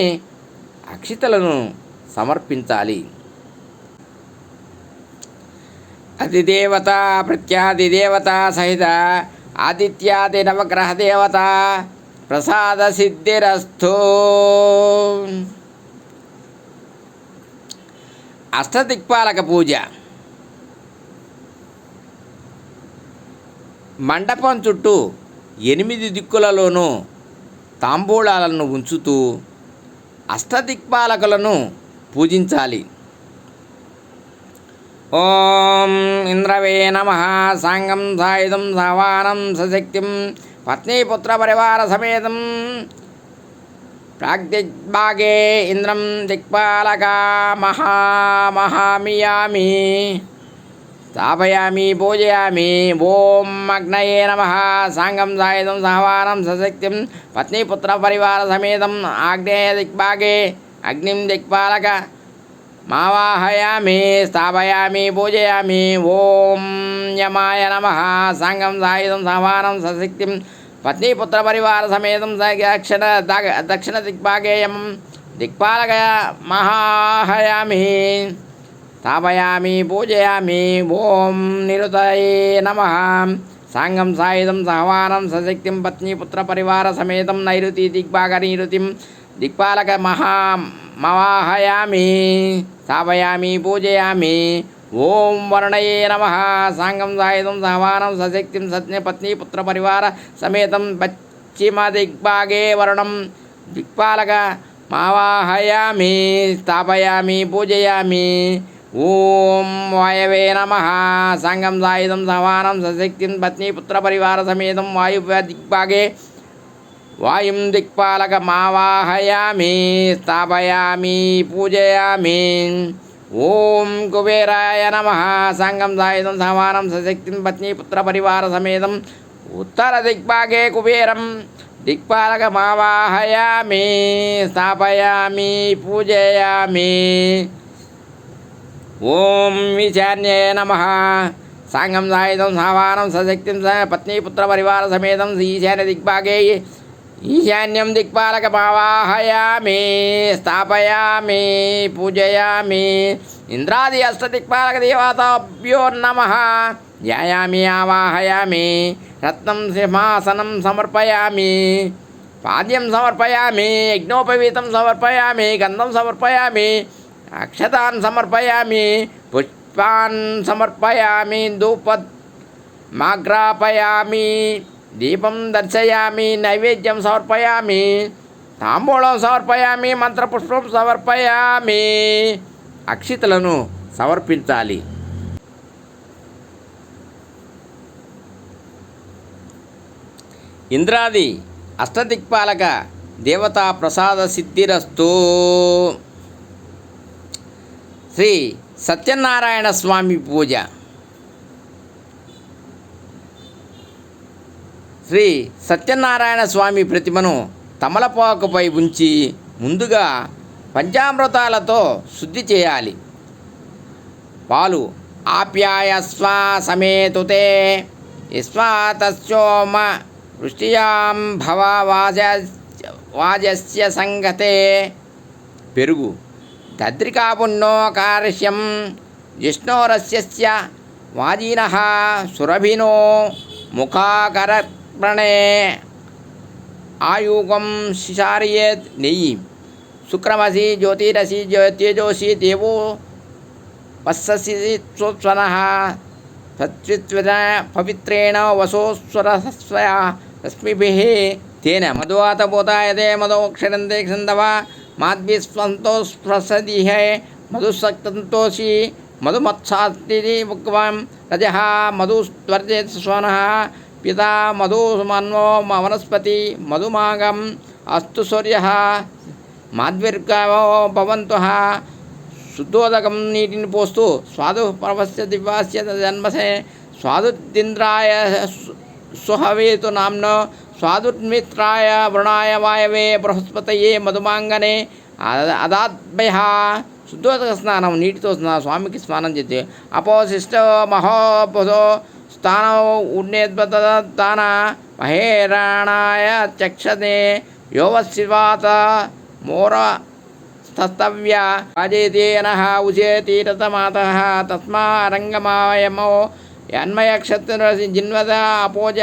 అక్షితలను సమర్పించాలి. అధిదేవత ప్రత్యాదిదేవత సహిత ఆదిత్యాది నవగ్రహ దేవత ప్రసాద సిద్ధిరస్తు. అష్టదిక్పాలక పూజ. మండపం చుట్టూ 8 దిక్కులలోనూ తాంబూలాలను ఉంచుతూ అష్టదిక్పాలకులను పూజించాలి. ఓం ఇంద్రవే నమః. సాంగం సాయుధం సవానం సశక్తిం పత్నీపుత్ర పరివార సమేతం ప్రాగ్దిగ్భాగే ఇంద్రం దిక్పాలకా మహామియామి స్థాపయామి పూజయామి. ఓం అగ్నయే నమః. సాంగం సాయుధం సహవానం సశక్తిం పత్నీపుత్ర పరివార సమేతం ఆగ్నేయ దిక్భాగే అగ్నిం దిక్పాలక మావాహయామి స్థాపయామి పూజయామి. ఓం యమాయ నమః. సాంగం సాయుధం సహవానం సశక్తిం పత్నీపుత్ర పరివార సమేతం దక్షిణ దిక్భాగే యమం దిక్పాలక మహాహయామి స్థాపయామి పూజయామి. ఓం నిరుతయే నమః. సాంగం సాయుధం సహవానం సశక్తిం పత్నీపుత్ర పరివార సమేతం నైరుతి దిగ్భాగ నైరుతిం దిక్పాలక మహామవాహయామి స్థాపయామి పూజయామి. ఓం వరుణయే నమః. సాంగం సాయుధం సహవానం సశక్తిం పత్నీపుత్ర పరివార సమేతం పశ్చిమ దిగ్భాగే వరుణం దిక్పాలక మావాహయామి స్థాపయామి పూజయామి. ఓం వాయవే నమః. సంగం సాయుధం సమానం సశక్తిం పత్నీపుత్ర పరివార సమేతం వాయువ్య దిక్పాగే వాయుం దిక్పాలక మావాహయామి స్థాపయామి పూజయామి. ఓం కుబేరాయ నమః. సంగం సాయుధం సమానం సశక్తిం పత్నీపుత్ర పరివార సమేతం ఉత్తర దిక్పాగే కుబేరం దిక్పాలక మావాహయామి స్థాపయామి పూజయామి. ఓం ఈశాన్యే నమః. సాంగం సాయుధం సమానం సశక్తిం పత్నీపుత్ర పరివార సమేతం ఈశాన్య దిక్పాగే ఈశాన్యం దిక్పాలక మావాహయామి స్థాపయామి పూజయామి. ఇంద్రాది అష్టదిక్పాలక దేవతాభ్యో నమః. ధ్యాయామి ఆవాహయామి రత్నం సింహాసనం సమర్పయామి. పాద్యం సమర్పయామి యజ్ఞోపవీతం సమర్పయామి గంధం సమర్పయామి అక్షతాన్ సమర్పయామి పుష్పాన్ సమర్పయామి ధూపమాగ్రాపయామి దీపం దర్శయామి నైవేద్యం సమర్పయామి తాంబూలం సమర్పయామి మంత్రపుష్పం సమర్పయామి. అక్షితలను సమర్పించాలి. ఇంద్రాది అష్టదిక్పాలక దేవతా ప్రసాద సిద్ధిరస్తు. శ్రీ సత్యనారాయణ స్వామి పూజ. శ్రీ సత్యనారాయణ స్వామి ప్రతిమను తమలపాకుపై ఉంచి ముందుగా పంచామృతాలతో శుద్ధి చేయాలి. పాలు ఆప్యాయస్వ సమేతుతే యస్వాతస్యోమ వృష్టియాం భవ వాజస్య సంగతే. పెరుగు దద్రికాపుణ్ణో కార్ష్యం జిష్ణోరస్య వాజీనః సురభినో ముఖాకరప్రణే ఆయుగం శిశార్యేత్. నెయ్యి శుక్రమసి జ్యోతిరసి తేజోసి దేవో వస్ససి స్వనః సత్విత్వన పవిత్రేణ వసోస్వరస్వయ రశ్మిభిః. తేనె మధువాతభూతాయతే మధోక్షరంతే క్షందవ మాద్భిస్వంతోస్ప్రసదిహ మధుసక్తంతోషి మధుమత్సాత్తిరిక్వం రజః మధుస్వర్జేత్ స్వనః పితా మధుమన్వో వనస్పతి మధుమాగం అస్తు సూర్యః మాధ్విర్గవో భవంతుః. శుద్ధోదకం నీటిని పోస్తూ స్వాదు పరమస్య దివ్యాస్య జన్మసే స్వాదుద్రింద్రాయ సుహవేతు నామ్నో స్వాదుర్మిత్రాయ వృణాయ వాయవే బృహస్పతయే మధుమాంగనే అదాద్భయ. శుద్ధోదక స్నానం నీటితో స్వామికి స్నానం చేస్తే అపోశిష్ట మహోపదో స్థానం ఉన్నేద్దాన మహేరాణాయ చక్షతే యోవశివాత మోర స్తవ్య రాజేతేనః ఉచేతీరతమాతః తస్మారంగమాయమో యన్మయక్షత్ర జిన్వద అపోజ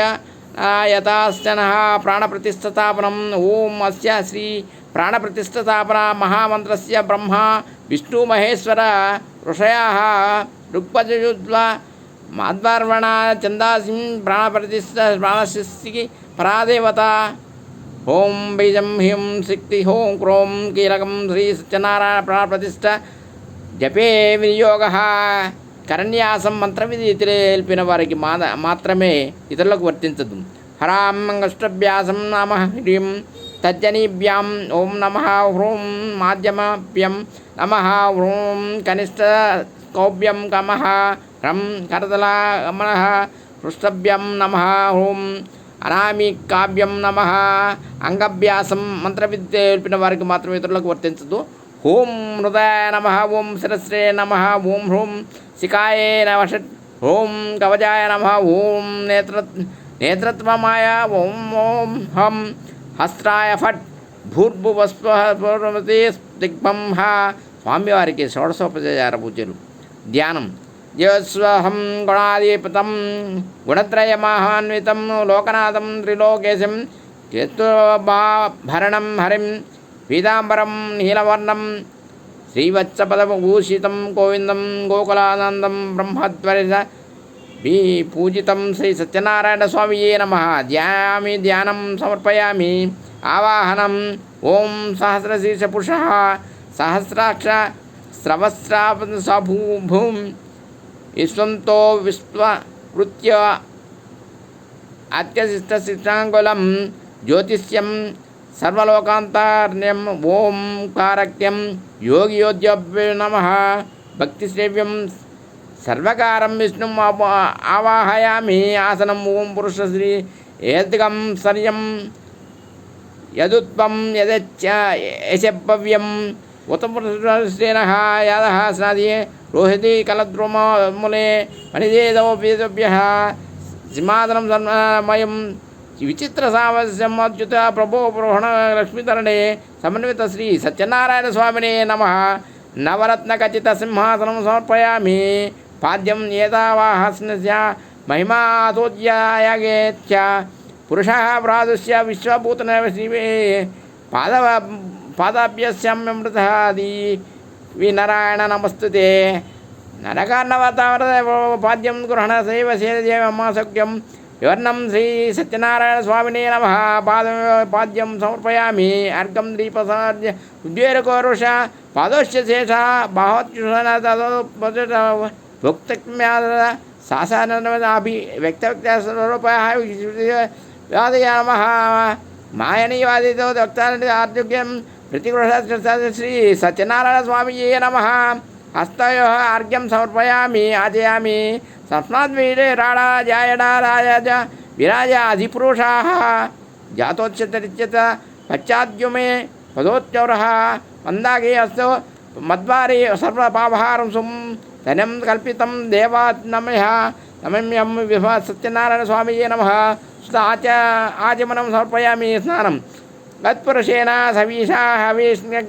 యథాశ్చనః ప్రాణప్రతిష్ఠాపనం. ఓం అస్య శ్రీ ప్రాణప్రతిష్ఠాపన మహామంత్రస్య బ్రహ్మ విష్ణు మహేశ్వర ఋషయః ఋగ్పజుద్వ మాధ్వర్వణ చందాసిం ప్రాణశిస్తికి పరాదేవత. ఓం బీజం హ్రీం శక్తి ఓం క్రోం కీలకం శ్రీ సత్యనారాయణ ప్రాణప్రతిష్ఠ జపే వినియోగ. కరన్యాసం మంత్రవిధి తెలిపిన వారికి మాత్రమే ఇతరులకు వర్తించదు. హరాం అంగష్టభ్యాసం నమ హ్రీం తజ్జనీభ్యాం ఓం నమః హ్రూం మాధ్యమభ్యం నమః హ్రూం కనిష్ట కౌభ్యం కమః హ్రం కరతలామనః పృష్ఠభ్యం నమః హ్రూం అనామికాభ్యం నమః. అంగభ్యాసం మంత్రవిద్య తెలిపిన వారికి మాత్రమే ఇతరులకు వర్తించదు. ఓం హృదయ నమః ఓం శిరస్రే నమః ఓం హ్రూం శిఖాయే నమః ఓం కవచాయ నమః ఓం నేత్రత్వమాయ ఓం ఓం హం హస్త్రాయ ఫట్ భూర్భువస్వతి దిగ్భం హ. స్వామివారికి షోడశోపచార పూజలు. ధ్యానం జ్యోస్వహం గుణాధిపతం గుణత్రయమహాన్వితం లోకనాథం త్రిలోకేశం కేతుభరణం హరిం పీతాంబరం నీలవర్ణం శ్రీవత్సపదభూషితం గోవిందం గోకులానందం బ్రహ్మధ్వరిత పూజితం శ్రీ సత్యనారాయణ స్వామియే నమః. ధ్యాయామి ధ్యానం సమర్పయామి ఆవాహనం. ఓం సహస్రశీర్ష పురుషः సహస్రాక్ష స్రవస్రాభూం విశ్వంతో విశ్వవృత్య అత్యశిష్టశిష్టాంగులం జ్యోతిష్యం సర్వలోకాంతర్యం ఓంకారక్యం యోగియోద్యభ్యో నమః భక్తిశ్రేవ్యం సర్వకారం విష్ణుం ఆవాహయామి ఆసనం ఓం పురుషశ్రీ ఏద్గం సర్యం యదుత్వం యశభవ్యం ఉతపురుషేణ యాదః స్నాది రోహితి కలద్రుమూలే మణిదేదోభ్య సింహాసనం సన్మయం విచిత్ర సామస్యం అచ్యుత ప్రభో ప్రోహణ లక్ష్మీధరణే సమన్విత శ్రీ సత్యనారాయణ స్వామినే నమః నవరత్నఖచిత సింహాసనం సమర్పయామి పాద్యం ఏతావాహస్య మహిమాతోజ్యాయగేచ్చ పురుషः ప్రాదుష్య విశ్వభూతనవ శివే పాదాభ్యస్యామ్యమృతాది వినరాయణ నమస్తుతే నరకార్ణవతాపాద్యం గృహణ శైవ శేదేవమాసఖ్యం వివర్ణం శ్రీ సత్యనారాయణ స్వామినే నమః పాద్యం సమర్పయామి అర్ఘం దీపసార్య ఉద్వేరకోరుష పాదోశ్య శేష బాహోత్యుషణ భోక్తమ్యాద శాసనాభి వ్యక్తవ్యాదయ నమః మాయనీవాదితో వక్తాన్ని ఆర్యోగ్యం ప్రతిగృహ శ్రీ సత్యనారాయణ స్వామియే నమః హస్తయో అర్ఘ్యం సమర్పయామి ఆచయామి సప్నాద్వీరే రాడా జాయడా రాజ విరాజ అధిపురుషాः జాతోచ్యతరిచ్యత పశ్చాద్యుమే పదోచ్చౌరः మందాగే అస్తు మద్వారి సర్వపాపహారం సుం ధనం కల్పితం దేవానమయ నమ్యం విభ సత్యనారాయణ స్వామియే నమః ఆచమనం సమర్పయామి స్నానం గత్పురుషేణ సవీషా హవిష్ణ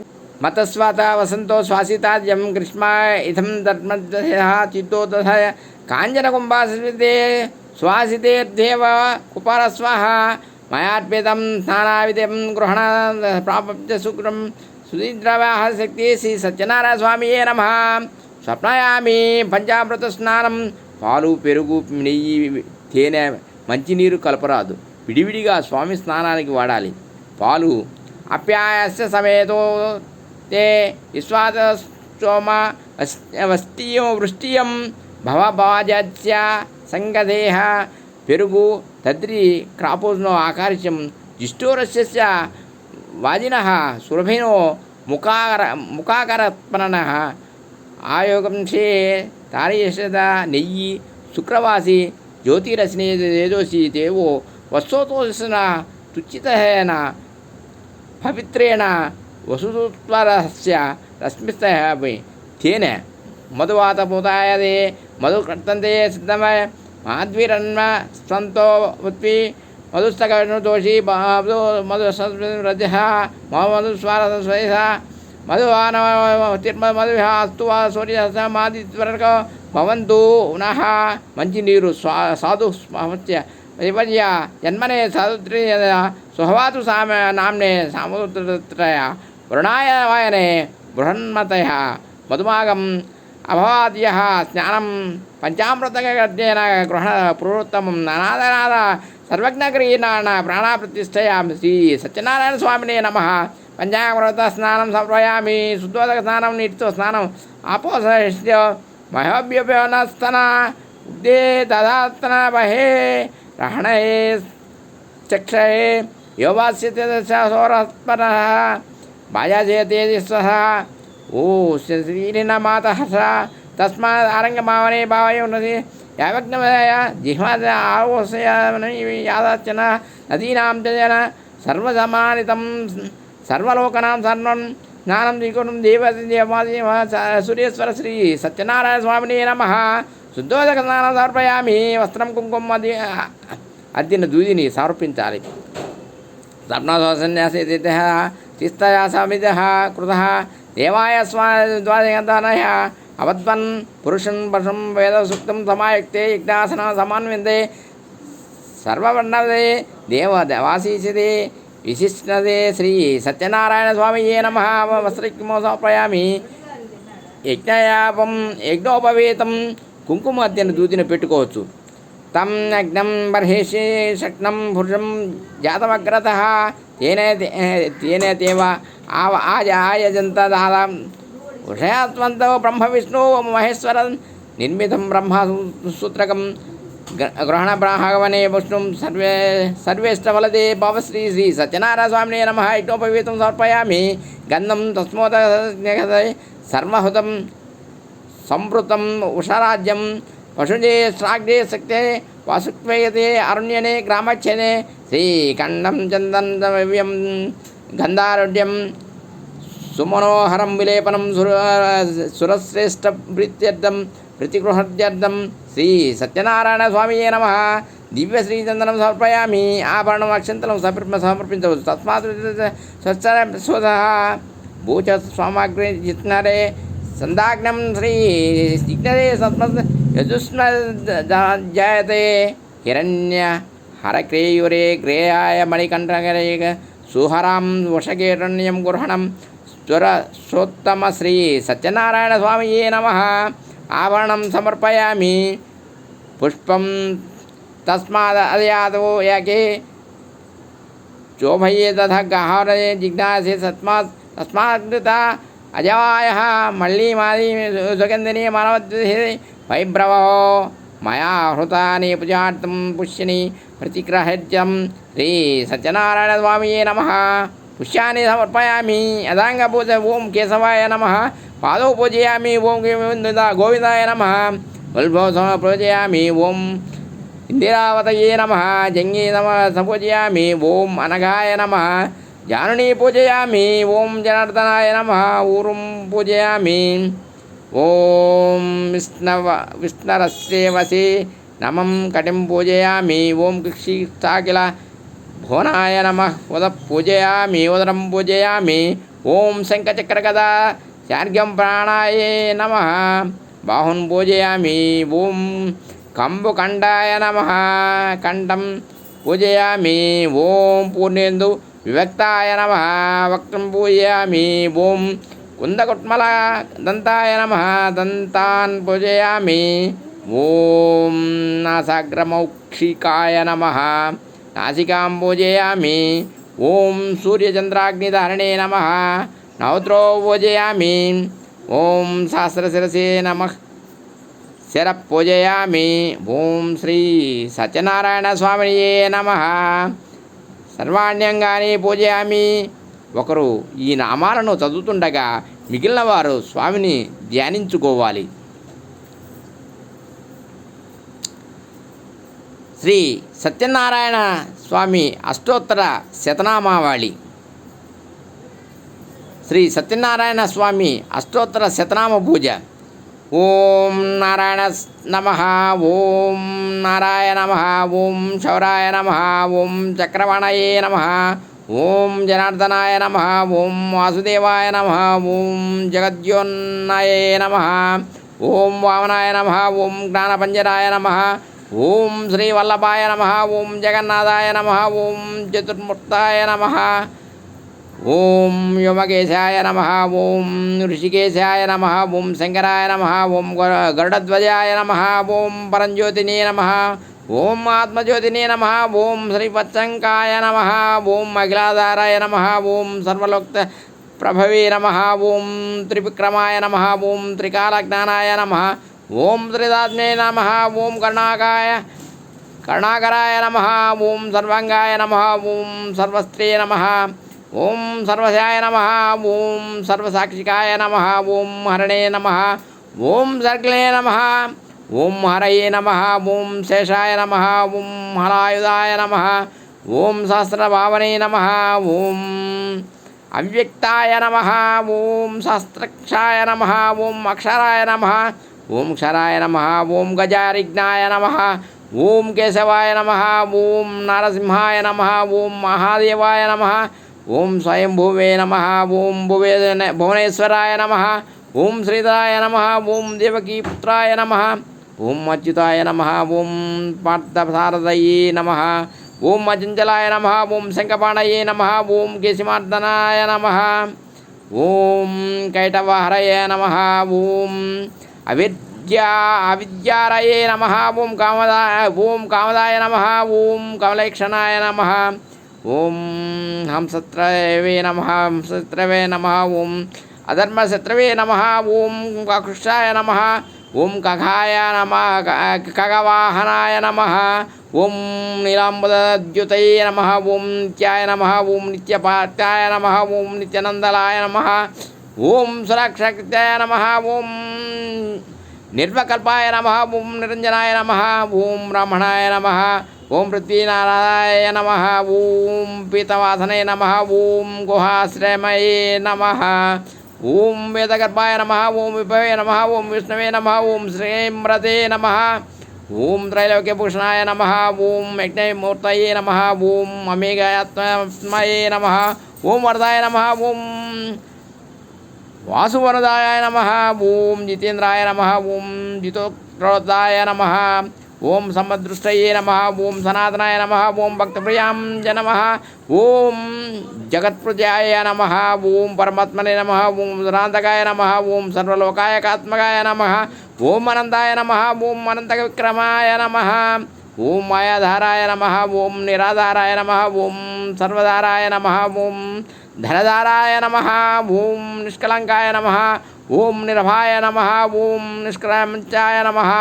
మతస్వాత వసంతో శ్వాసితాద్యం గ్రీష్మ ఇథం ధర్మదశ చిత్తోదశ కాంచనకుంభాసితే శ్వాసితేర్దేవ కుపరస్వః మయార్పితం స్నానావిధం గృహణ ప్రాప్య శుక్రం సుదీద్రవాహ శక్తి శ్రీ సత్యనారాయణ స్వామియే నమః స్వప్నయామి పంచామృత స్నానం పాలు పెరుగు నెయ్యి తేనె మంచినీరు కలపరాదు విడివిడిగా స్వామి స్నానానికి వాడాలి పాలు అప్యాయస్య సమేతో తే విశ్వాసోమ వస్తీయం వృష్టియం భవభాజస్య సంగదేహ పెరుగు తద్రి క్రాపోజ్నో ఆకారిత్యం జిష్టోరస్య వాజినః సురభినో ముఖాకరత్మనః ఆయోగం చే తారయశద నెయ్యి శుక్రవాసి జ్యోతిరశ్ని తేజోసి దేవో వత్సోతోసిన తుచితేన పవిత్రేణ వసుత్వరస్య రశ్మిస్తః తేనె మధువాతపూతాయదే మధు కర్తంతే సిద్ధమయ మాధ్విరన్మ స్వంతో ఉత్పి మధుస్తకదోషి మధు రజ మధుస్వరస్వయ మధువాన తిర్మధు అస్తు సూర్య మాదిత్వరక భవంతు పునః మంచినీరు సాధు స్మత్య విపర్య జన్మనే సాధుత్రి సుహవాతు నామ్నే సాముద్రయ వృణాయ వాయనే బృహన్మతయ మధుమాగం అభవాద్య స్నానం పంచామృతగర్జేన గృహ పురోత్తమం నానాదనాద సర్వజ్ఞక్రీనాన ప్రాణప్రతిష్ఠయామి శ్రీ సత్యనారాయణ స్వామినే నమః పంచామృత స్నానం సమర్పయామి శుద్ధోదక స్నానం నీటితో స్నానం ఆపోస మహోభ్యుపనస్తన ఉద్దే దదాస్తన బహే రహణయే చక్షయే యోవాస్యతోరస్పర భాజాజయతే స్వః ఓ శ్రీరిన మాత తస్మాత్ ఆరంగమావనే భావయ ఉన్నది యావజ్ఞమయ జిహ్వాద ఆవోసయ యాదాచన నదీనాం జన సర్వసమానితం సర్వలోకనాం సర్వం స్నానం శ్రీకురం దేవదేవాది సూర్యేశ్వర శ్రీ సత్యనారాయణ స్వామినే నమః శుద్ధోదక స్నానం సమర్పయామి వస్త్రం కుంకుమ అద్దిన దూదిని సమర్పించాలి సప్నసన్యాసేత తిస్తయా సమిత కృత దేవాయ స్వాద్వాదయ అవద్వన్ పురుషన్ వశం వేద సూక్తం సమాయుక్తే యజ్ఞాసన సమాన్విందే సర్వవర్ణదే దేవాశీషదే విశిష్టదే శ్రీ సత్యనారాయణ స్వామియే నమః వస్త్రకిమో సమర్పయామి యజ్ఞయాపం యజ్ఞోపవేతం కుంకుమ అద్దిన దూదిని పెట్టుకోవచ్చు తం యజ్ఞం బర్హిషి శక్నం పురుషం జాతమగ్రతః తేనే తేవ ఆయజంత దాదాం విషయాత్మంతో బ్రహ్మ విష్ణు మహేశ్వర నిర్మితం బ్రహ్మసూత్రకం గ్రహణ భగవనే విష్ణుం సర్వేష్టఫలదే భవశ్రీ శ్రీ సత్యనారాయణ స్వామినే నమ యజ్ఞోపవీతం సమర్పయామి గంధం తస్మోద సర్వహుతం సంవృతం ఉషరాజ్యం పశుజే శ్రాగ్డే శక్తే వాసుక్వయతే అరణ్యనే గ్రామక్షనే శ్రీఖండం చందనవ్యం గంధారుడ్యం సుమనోహరం విలేపనం సురశ్రేష్ఠ ప్రీత్యర్థం ప్రతిగృహత్యర్థం శ్రీ సత్యనారాయణ స్వామియే నమ దివ్య శ్రీచందనం సమర్పయామి ఆభరణం అక్షంతలం సమర్పించవచ్చు తస్మాత్ స్వచ్ఛ భూచ స్వామాగ్రి జిత్నరే సందాగ్నం శ్రీ జిగ్నరే యజుష్మ జాయతే హిరణ్య హరక్రేయురే గ్రేయాయ మణికంఠగరే సుహరాం వశకేరణ్యం గృహణం జ్వరసోత్తమ శ్రీ సత్యనారాయణ స్వామియే నమ ఆభరణం సమర్పయామి పుష్పం తస్మాదయాదో యాకే చోభయే తథ గహరే జిజ్ఞాసే తస్మాత్ అజవాయ మళ్ళీ మాది సుగంధిని మానవద్విషే వైభ్రవో మయా హృతాని పూజార్థం పుష్యని ప్రతిగ్రహ్యం శ్రీ సత్యనారాయణ స్వామియే నమ పుష్యాన్ని సమర్పయామి అదాంగ పూజ ఓం కేశవాయ నమ పాదౌ పూజయామి ఓం గోవిందాయ నమ వల్భో పూజయామి ఓం ఇందిరావతయే నమ జంగీ నమ పూజయామి ఓం అనఘాయ నమ జానుని పూజయామి ఓం జనార్దనాయ నమ ఊరుం పూజయామి ఓం విష్ణరస్యేవసి నమం కటిం పూజయామి ఓం క్షీక్షాకిల భువనాయ నమ ఉద పూజయామి ఉదరం పూజయామి ఓం శంఖచక్రగదా శార్గ్యం ప్రాణాయ నమ బాహున్ పూజయామి ఓం కంబుకండాయ నమ కంఠం పూజయామి ఓం పూర్ణేందు విభక్తాయ నమ వక్త్రం పూజయామి ఓం కుందకుట్మల దంతాయ నమ దంతాన్ పూజయామి ఓం నాసాగ్రమౌక్షికాయ నమ నాసికాం పూజయామి ఓం సూర్యచంద్రాగ్నిధారణే నమ నౌత్రో పూజయామి ఓం సహస్రశిరసే నమ శర పూజయామి ఓం శ్రీ సత్యనారాయణ స్వామియే నమ సర్వాణ్యంగానే పూజయామి. ఒకరు ఈ నామాలను చదువుతుండగా మిగిలిన వారు స్వామిని ధ్యానించుకోవాలి. శ్రీ సత్యనారాయణ స్వామి అష్టోత్తర శతనామావళి. శ్రీ సత్యనారాయణ స్వామి అష్టోత్తర శతనామ పూజ. ఓం నారాయణ నమః, ఓం నారాయణ నమః, ఓం శౌరాయ నమః, ఓం చక్రవణయే నమః, ఓం జనార్దనాయ నమః, ఓం వాసుదేవాయ నమః, ఓం జగద్యోన్నయే నమః, ఓం వామనాయ నమః, ఓం జ్ఞానపంజరాయ నమః, ఓం శ్రీవల్లభాయ నమః, ఓం జగన్నాథాయ నమః, ఓం చతుర్మూర్తాయ నమః, ఓం వ్యోమకేశాయ నమః, ఓం ఋషికేశాయ నమః, ఓం శంకరాయ నమః, ఓం గరుడధ్వజాయ నమః, ఓం పరంజ్యోతినే నమః, ఓం ఆత్మజ్యోతినే నమః, ఓం శ్రీవత్సంకాయ నమః, ఓం అఖిలాధారాయ నమః, ఓం సర్వలోక్త ప్రభవే నమః, ఓం త్రివిక్రమాయ నమః, ఓం త్రికాలజ్ఞానాయ నమః, ఓం త్రిదాత్మే నమః, ఓం కరుణాకరాయ నమః, ఓం సర్వాంగాయ నమః, ఓం సర్వస్త్రే నమః, ఓం సర్వశాయ నమః, ఓం సర్వసాక్షికాయ నమః, ఓం హరణే నమః, ఓం సర్గలే నమః, ఓం హరయే నమః, ఓం శేషాయ నమః, ఓం హలాయుధాయ నమః, ఓం సహస్రభావనే నమః, ఓం అవ్యక్తాయ నమః, ఓం సహస్రక్షాయ నమః, ఓం అక్షరాయ నమః, ఓం క్షరాయ నమః, ఓం గజారిజ్ఞాయ నమః, ఓం కేశవాయ నమః, ఓం నరసింహాయ నమః, ఓం మహాదేవాయ నమః, ఓం స్వయంభువే నమః, ఓం భువనేశ్వరాయ నమః, ఓం శ్రీధరాయ నమః, ఓం దేవకీపుత్రాయ నమః, ఓం అచ్యుతాయ నమః, ఓం పార్థసారథయే నమః, ఓం అచంచలాయ నమః, ఓం శంఖపాణయే నమః, ఓం కేశిమార్దనాయ నమః, ఓం కైటవహరయ నమః, ఓం అవిద్యారయే నమః, ఓం కామదాయ నమః, ఓం కమలేక్షణాయ నమః, ఓం హంసత్రవే నమః హంసత్రవే నమః ఓం అధర్మశత్రవే నమః ఓం కృష్ణాయ నమః ఓం కఘాయ నమః ఖగవాహనాయ నమః ఓం నీలాంబుదద్యుతయే నమః ఓం నిత్యాయ నమః ఓం నిత్యపాత్యాయ నమః ఓం నిత్యనందలాయ నమః ఓం సురక్షక్త్యాయ నమః ఓం నిర్వకల్పాయ నమః ఓం నిరంజనాయ నమః ఓం బ్రాహ్మణాయ నమః ఓం పృథ్వీనారాయణ నమః ఓం పీతవాసనే నమః ఓం గుహాశ్రమయే నమః ఓం వేదగర్భాయ నమః ఓం విభవే నమః ఓం విష్ణవే నమః ఓం శ్రీమ్రతే నమః ఓం త్రైలోక్యభూషణాయ నమః ఓం యజ్ఞమూర్తయే నమః ఓం అమేఘాత్మయే నమః ఓం వరదాయ నమః ఓం వాసువరదాయ నమః ఓం జితేంద్రాయ నమః ఓం జితోక్రోధాయ నమః ఓం సమదృష్టయే నమః ఓం సనాతనాయ నమః ఓం భక్తప్రియాంజ నమః ఓం జగత్ప్రజాయ నమః ఓం పరమాత్మనే నమః ఓం దురాంతకాయ నమః ఓం సర్వలోకాయకాత్మకాయ నమః ఓం అనంతాయ నమః ఓం అనంత విక్రమాయ నమః ఓం మాయాధారాయ నమః ఓం నిరాధారాయ నమః ఓం సర్వధారాయ నమః ఓం ధనధారాయ నమః ఓం నిష్కలంకాయ నమః ఓం నిరభాయ నమః ఓం నిష్క్రమంచాయ నమః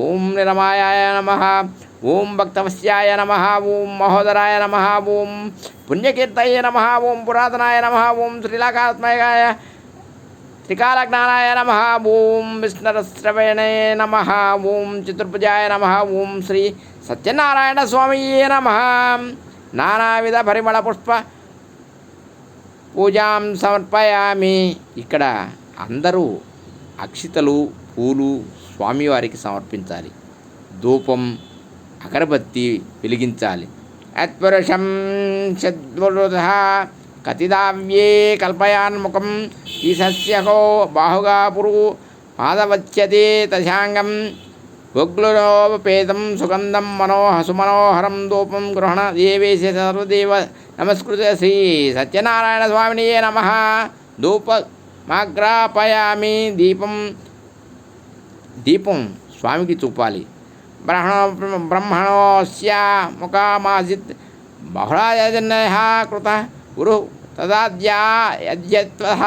ఓం నిరమాయాయ నమః ఓం భక్తవస్యాయ నమః ఓం మహోదరాయ నమః ఓం పుణ్యకీర్తయే నమః ఓం పురాతనాయ నమః ఓం శ్రీలాకాత్మకాయ త్రికాలజ్ఞానాయ నమః ఓం విష్ణురశ్రవణే నమః ఓం చతుర్భుజాయ నమః ఓం శ్రీ సత్యనారాయణ స్వామియే నమః నానావిధ పరిమళ పుష్ప పూజాం సమర్పయామి. ఇక్కడ అందరూ అక్షితలు పూలు స్వామివారికి సమర్పించాలి. ధూపం అగరబత్తి వెలిగించాలి. అత్పురుషం షద్వృధ కతిదావ్యే కల్పయాన్ముఖం ఈశస్యకో బాహుగా పురు పాదవచ్యతే తశాంగం వగ్లునోపేతం సుగంధం సుమనోహరం ధూపం గృహణ దేవేశ సర్వదేవ నమస్కృత శ్రీ సత్యనారాయణ స్వామినియే నమః. ధూపమాగ్రాపయామి. దీపం స్వామికి చూపాలి. బ్రహ్మణోస్య ముఖామాసిత్ బహుళాయజన్య కృత గురు తదాద్యా యజ్ఞత్వః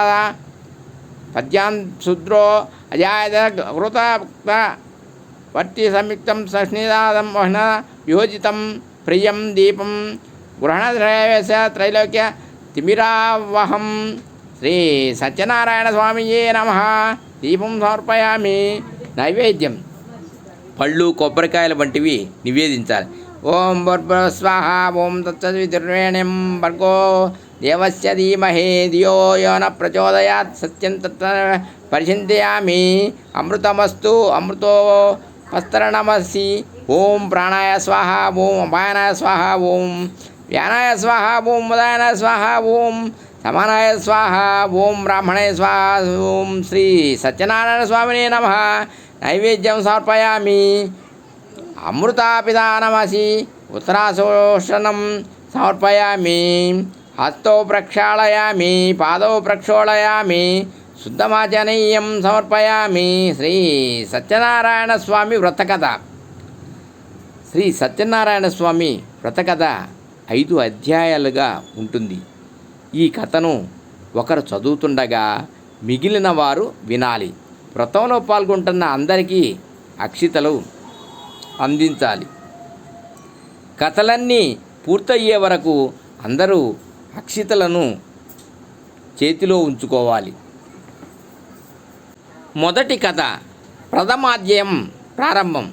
పద్యాన్ శూద్రో అజాయత కృత వర్తి సంయుక్తం సస్నిదాదం వహ్న వియోజితం ప్రియం దీపం గృహణద్రవ్యస్య త్రైలోక్య తిమిరావహం. శ్రీ సత్యనారాయణ స్వామియే నమః. దీపం సమర్పయామి. నైవేద్యం పళ్ళు కొబ్బరికాయలు వంటివి నివేదించాలి. ఓం భూర్భువస్వాహ ఓం తత్సవితుర్వేణ్యం భర్గో దేవస్య ధీమహి ధియో యో న ప్రచోదయాత్ సత్యం తత్వ పరిచింతయామి. అమృతమస్తు అమృతో పస్తరణమసి. ఓం ప్రాణాయ స్వాహ ఓం అపాయనాయ స్వాహ ఓం వ్యానాయ స్వాహ ఓం ఉదయానాయ స్వాహ ఓం సమానాయ స్వాహ ఓం బ్రాహ్మణాయ స్వాహ ఓం శ్రీ సత్యనారాయణ స్వామినే నమః. నైవేద్యం సమర్పయామి. అమృతాపిదానమసి ఉత్తరాశోషణం సమర్పయామి. హస్తో ప్రక్షాళయామి. పాదౌ ప్రక్షాళయామి. శుద్ధమాచనీయం సమర్పయామి. శ్రీ సత్యనారాయణ స్వామి వ్రతకథ. శ్రీ సత్యనారాయణ స్వామి వ్రతకథ 5 అధ్యాయాలుగా ఉంటుంది. ఈ కథను ఒకరు చదువుతుండగా మిగిలిన వారు వినాలి. వ్రతంలో పాల్గొంటున్న అందరికీ అక్షితలు అందించాలి. కథలన్నీ పూర్తయ్యే వరకు అందరూ అక్షితలను చేతిలో ఉంచుకోవాలి. మొదటి కథ ప్రథమాధ్యాయం ప్రారంభం.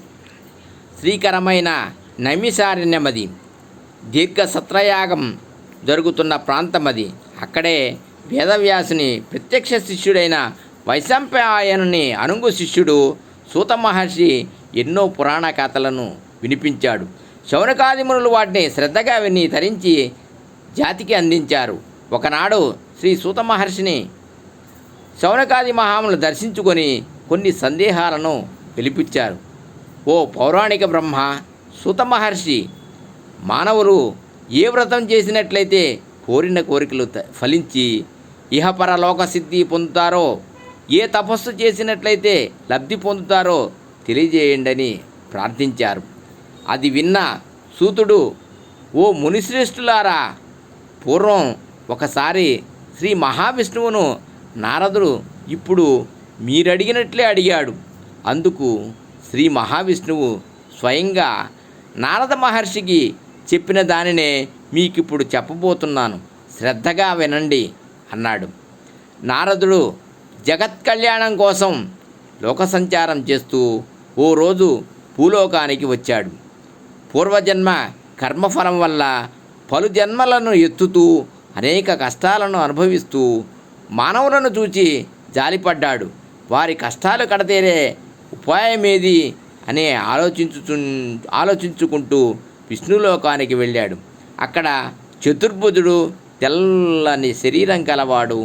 శ్రీకరమైన నైమిషారణ్యమది. దీర్ఘ సత్రయాగం జరుగుతున్న ప్రాంతమది. అక్కడే వేదవ్యాసుని ప్రత్యక్ష శిష్యుడైన వైశంపాయనుని అనుంగు శిష్యుడు సూత మహర్షి ఎన్నో పురాణ కథలను వినిపించాడు. శౌనకాదిమునులు వాటిని శ్రద్ధగా విని తరించి జాతికి అందించారు. ఒకనాడు శ్రీ సూత మహర్షిని శౌనకాది మహాములు దర్శించుకొని కొన్ని సందేహాలను వెలిపించారు. ఓ పౌరాణిక బ్రహ్మ, సూత మహర్షి, మానవులు ఏ వ్రతం చేసినట్లయితే కోరిన కోరికలు ఫలించి ఇహపరలోక సిద్ధి పొందుతారో, ఏ తపస్సు చేసినట్లయితే లబ్ధి పొందుతారో తెలియజేయండి అని ప్రార్థించారు. అది విన్న సూతుడు ఓ మునిశ్రేష్ఠులారా, పూర్వం ఒకసారి శ్రీ మహావిష్ణువును నారదుడు ఇప్పుడు మీరడిగినట్లే అడిగాడు. అందుకు శ్రీ మహావిష్ణువు స్వయంగా నారద మహర్షికి చెప్పిన దానినే మీకిప్పుడు చెప్పబోతున్నాను, శ్రద్ధగా వినండి అన్నాడు. నారదుడు జగత్ కళ్యాణం కోసం లోక సంచారం చేస్తూ ఓ రోజు భూలోకానికి వచ్చాడు. పూర్వజన్మ కర్మఫలం వల్ల పలు జన్మలను ఎత్తుతూ అనేక కష్టాలను అనుభవిస్తూ మానవులను చూచి జాలిపడ్డాడు. వారి కష్టాలు కడతేరే ఉపాయమేది అనే ఆలోచించుకుంటూ విష్ణులోకానికి వెళ్ళాడు. అక్కడ చతుర్భుజుడు, తెల్లని శరీరం కలవాడు,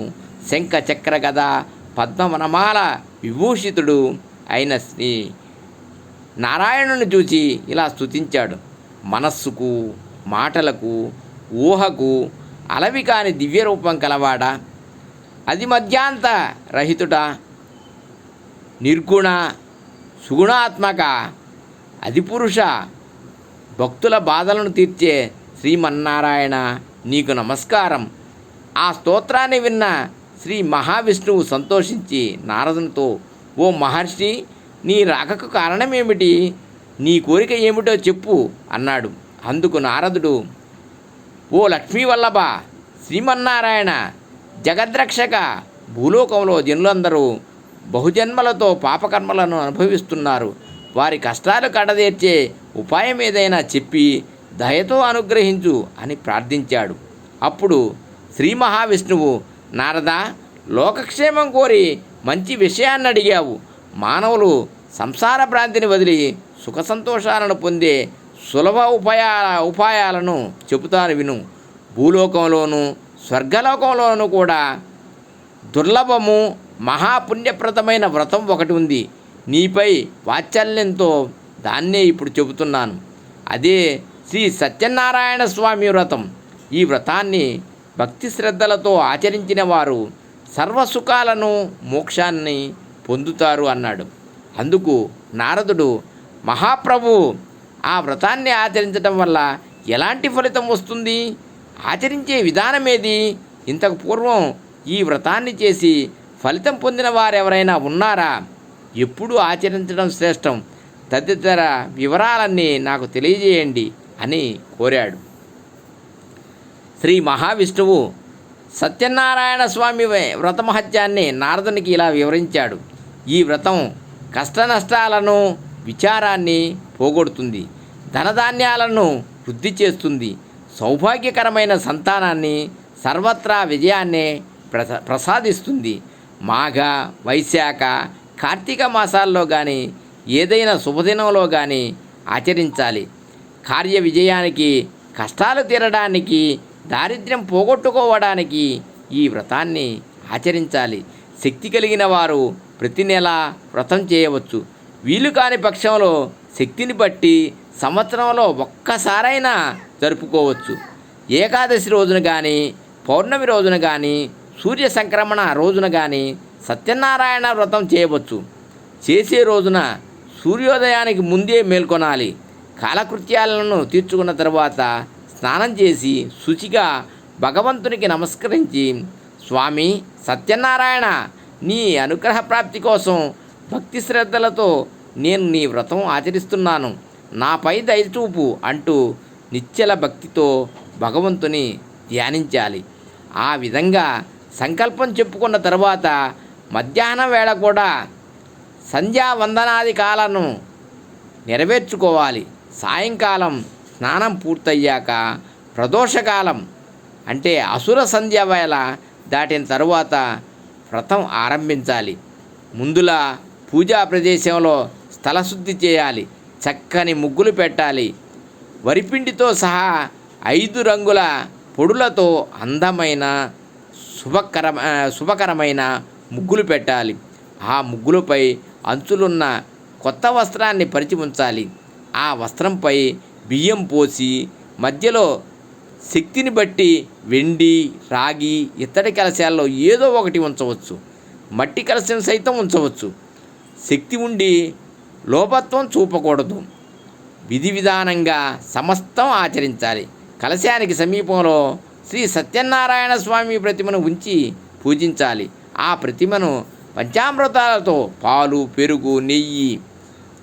శంఖ చక్ర గద పద్మవనమాల విభూషితుడు అయిన శ్రీ నారాయణుని చూచి ఇలా స్తుతించాడు. మనస్సుకు, మాటలకు, ఊహకు అలవి కాని దివ్య రూపం కలవాడా, అది మధ్యాంత రహితుడ, నిర్గుణ సుగుణాత్మక అధిపురుష, భక్తుల బాధలను తీర్చే శ్రీమన్నారాయణ, నీకు నమస్కారం. ఆ స్తోత్రాన్ని విన్న శ్రీ మహావిష్ణువు సంతోషించి నారదునితో, ఓ మహర్షి, నీ రాకకు కారణమేమిటి? నీ కోరిక ఏమిటో చెప్పు అన్నాడు. అందుకు నారదుడు, ఓ లక్ష్మీవల్లభ, శ్రీమన్నారాయణ, జగద్రక్షక, భూలోకంలో జనులందరూ బహుజన్మలతో పాపకర్మలను అనుభవిస్తున్నారు. వారి కష్టాలు కడదేర్చే ఉపాయం ఏదైనా చెప్పి దయతో అనుగ్రహించు అని ప్రార్థించాడు. అప్పుడు శ్రీ మహావిష్ణువు, నారద, లోకక్షేమం కోరి మంచి విషయాన్ని అడిగావు. మానవులు సంసార భ్రాంతిని వదిలి సుఖ సంతోషాలను పొందే సులభ ఉపాయాలను చెబుతాను విను. భూలోకంలోనూ స్వర్గలోకంలోనూ కూడా దుర్లభము మహాపుణ్యప్రదమైన వ్రతం ఒకటి ఉంది. నీపై వాత్సల్యంతో దాన్నే ఇప్పుడు చెబుతున్నాను. అదే శ్రీ సత్యనారాయణ స్వామి వ్రతం. ఈ వ్రతాన్ని భక్తి శ్రద్ధలతో ఆచరించిన వారు సర్వసుఖాలను, మోక్షాన్ని పొందుతారు అన్నాడు. అందుకు నారదుడు, మహాప్రభు, ఆ వ్రతాన్ని ఆచరించడం వల్ల ఎలాంటి ఫలితం వస్తుంది? ఆచరించే విధానమేది? ఇంతకు పూర్వం ఈ వ్రతాన్ని చేసి ఫలితం పొందిన వారెవరైనా ఉన్నారా? ఎప్పుడు ఆచరించడం శ్రేష్టం? తదితర వివరాలన్నీ నాకు తెలియజేయండి అని కోరాడు. శ్రీ మహావిష్ణువు సత్యనారాయణ స్వామి వ్రత మహత్యాన్ని నారదునికి ఇలా వివరించాడు. ఈ వ్రతం కష్ట నష్టాలను, విచారాన్ని పోగొడుతుంది, ధనధాన్యాలను వృద్ధి చేస్తుంది, సౌభాగ్యకరమైన సంతానాన్ని, సర్వత్రా విజయాన్ని ప్రసాదిస్తుంది. మాఘ, వైశాఖ, కార్తీక మాసాల్లో కానీ ఏదైనా శుభదినంలో కానీ ఆచరించాలి. కార్య విజయానికి, కష్టాలు తీరడానికి, దారిద్ర్యం పోగొట్టుకోవడానికి ఈ వ్రతాన్ని ఆచరించాలి. శక్తి కలిగిన వారు ప్రతి నెల వ్రతం చేయవచ్చు. వీలు కాని పక్షంలో శక్తిని బట్టి సంవత్సరంలో ఒక్కసారైనా జరుపుకోవచ్చు. ఏకాదశి రోజున కానీ, పౌర్ణమి రోజున కానీ, సూర్య సంక్రమణ రోజున కానీ సత్యనారాయణ వ్రతం చేయవచ్చు. చేసే రోజున సూర్యోదయానికి ముందే మేల్కొనాలి. కాలకృత్యాలను తీర్చుకున్న తర్వాత స్నానం చేసి శుచిగా భగవంతునికి నమస్కరించి, స్వామి సత్యనారాయణ, నీ అనుగ్రహ ప్రాప్తి కోసం భక్తి శ్రద్ధలతో నేను నీ వ్రతం ఆచరిస్తున్నాను, నాపై దయచూపు అంటూ నిశ్చల భక్తితో భగవంతుని ధ్యానించాలి. ఆ విధంగా సంకల్పం చెప్పుకున్న తర్వాత మధ్యాహ్నం వేళ కూడా సంధ్యావందనాది కాలను నెరవేర్చుకోవాలి. సాయంకాలం స్నానం పూర్తయ్యాక ప్రదోషకాలం అంటే అసుర సంధ్య వేళ దాటిన తరువాత వ్రతం ఆరంభించాలి. ముందులా పూజా ప్రదేశంలో స్థలశుద్ధి చేయాలి. చక్కని ముగ్గులు పెట్టాలి. వరిపిండితో సహా 5 రంగుల పొడులతో అందమైన శుభకరమైన ముగ్గులు పెట్టాలి. ఆ ముగ్గులపై అంచులున్న కొత్త వస్త్రాన్ని పరిచి ఉంచాలి. ఆ వస్త్రంపై బియ్యం పోసి మధ్యలో శక్తిని బట్టి వెండి, రాగి, ఇత్తడి కలశాల్లో ఏదో ఒకటి ఉంచవచ్చు. మట్టి కలశం సైతం ఉంచవచ్చు. శక్తి ఉండి లోపత్వం చూపకూడదు. విధి విధానంగా సమస్తం ఆచరించాలి. కలశానికి సమీపంలో శ్రీ సత్యనారాయణ స్వామి ప్రతిమను ఉంచి పూజించాలి. ఆ ప్రతిమను పంచామృతాలతో పాలు, పెరుగు, నెయ్యి,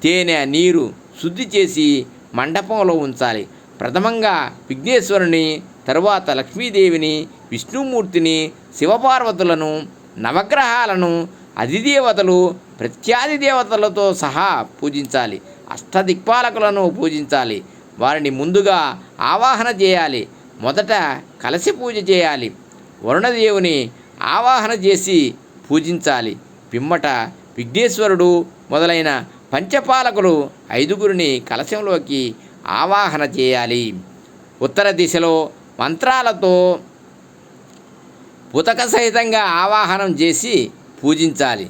తేనె, నీరు శుద్ధి చేసి మండపంలో ఉంచాలి. ప్రథమంగా విఘ్నేశ్వరుని, తరువాత లక్ష్మీదేవిని, విష్ణుమూర్తిని, శివపార్వతులను, నవగ్రహాలను, అధిదేవతలు, ప్రత్యాది దేవతలతో సహా పూజించాలి. అష్టదిక్పాలకులను పూజించాలి. వారిని ముందుగా ఆవాహన చేయాలి. మొదట కలశ పూజ చేయాలి. వరుణదేవుని ఆవాహన చేసి పూజించాలి. పిమ్మట విఘ్నేశ్వరుడు మొదలైన పంచపాలకులు 5గురిని కలశంలోకి ఆవాహన చేయాలి. ఉత్తర దిశలో మంత్రాలతో పుతక సహితంగా ఆవాహనం చేసి పూజించాలి.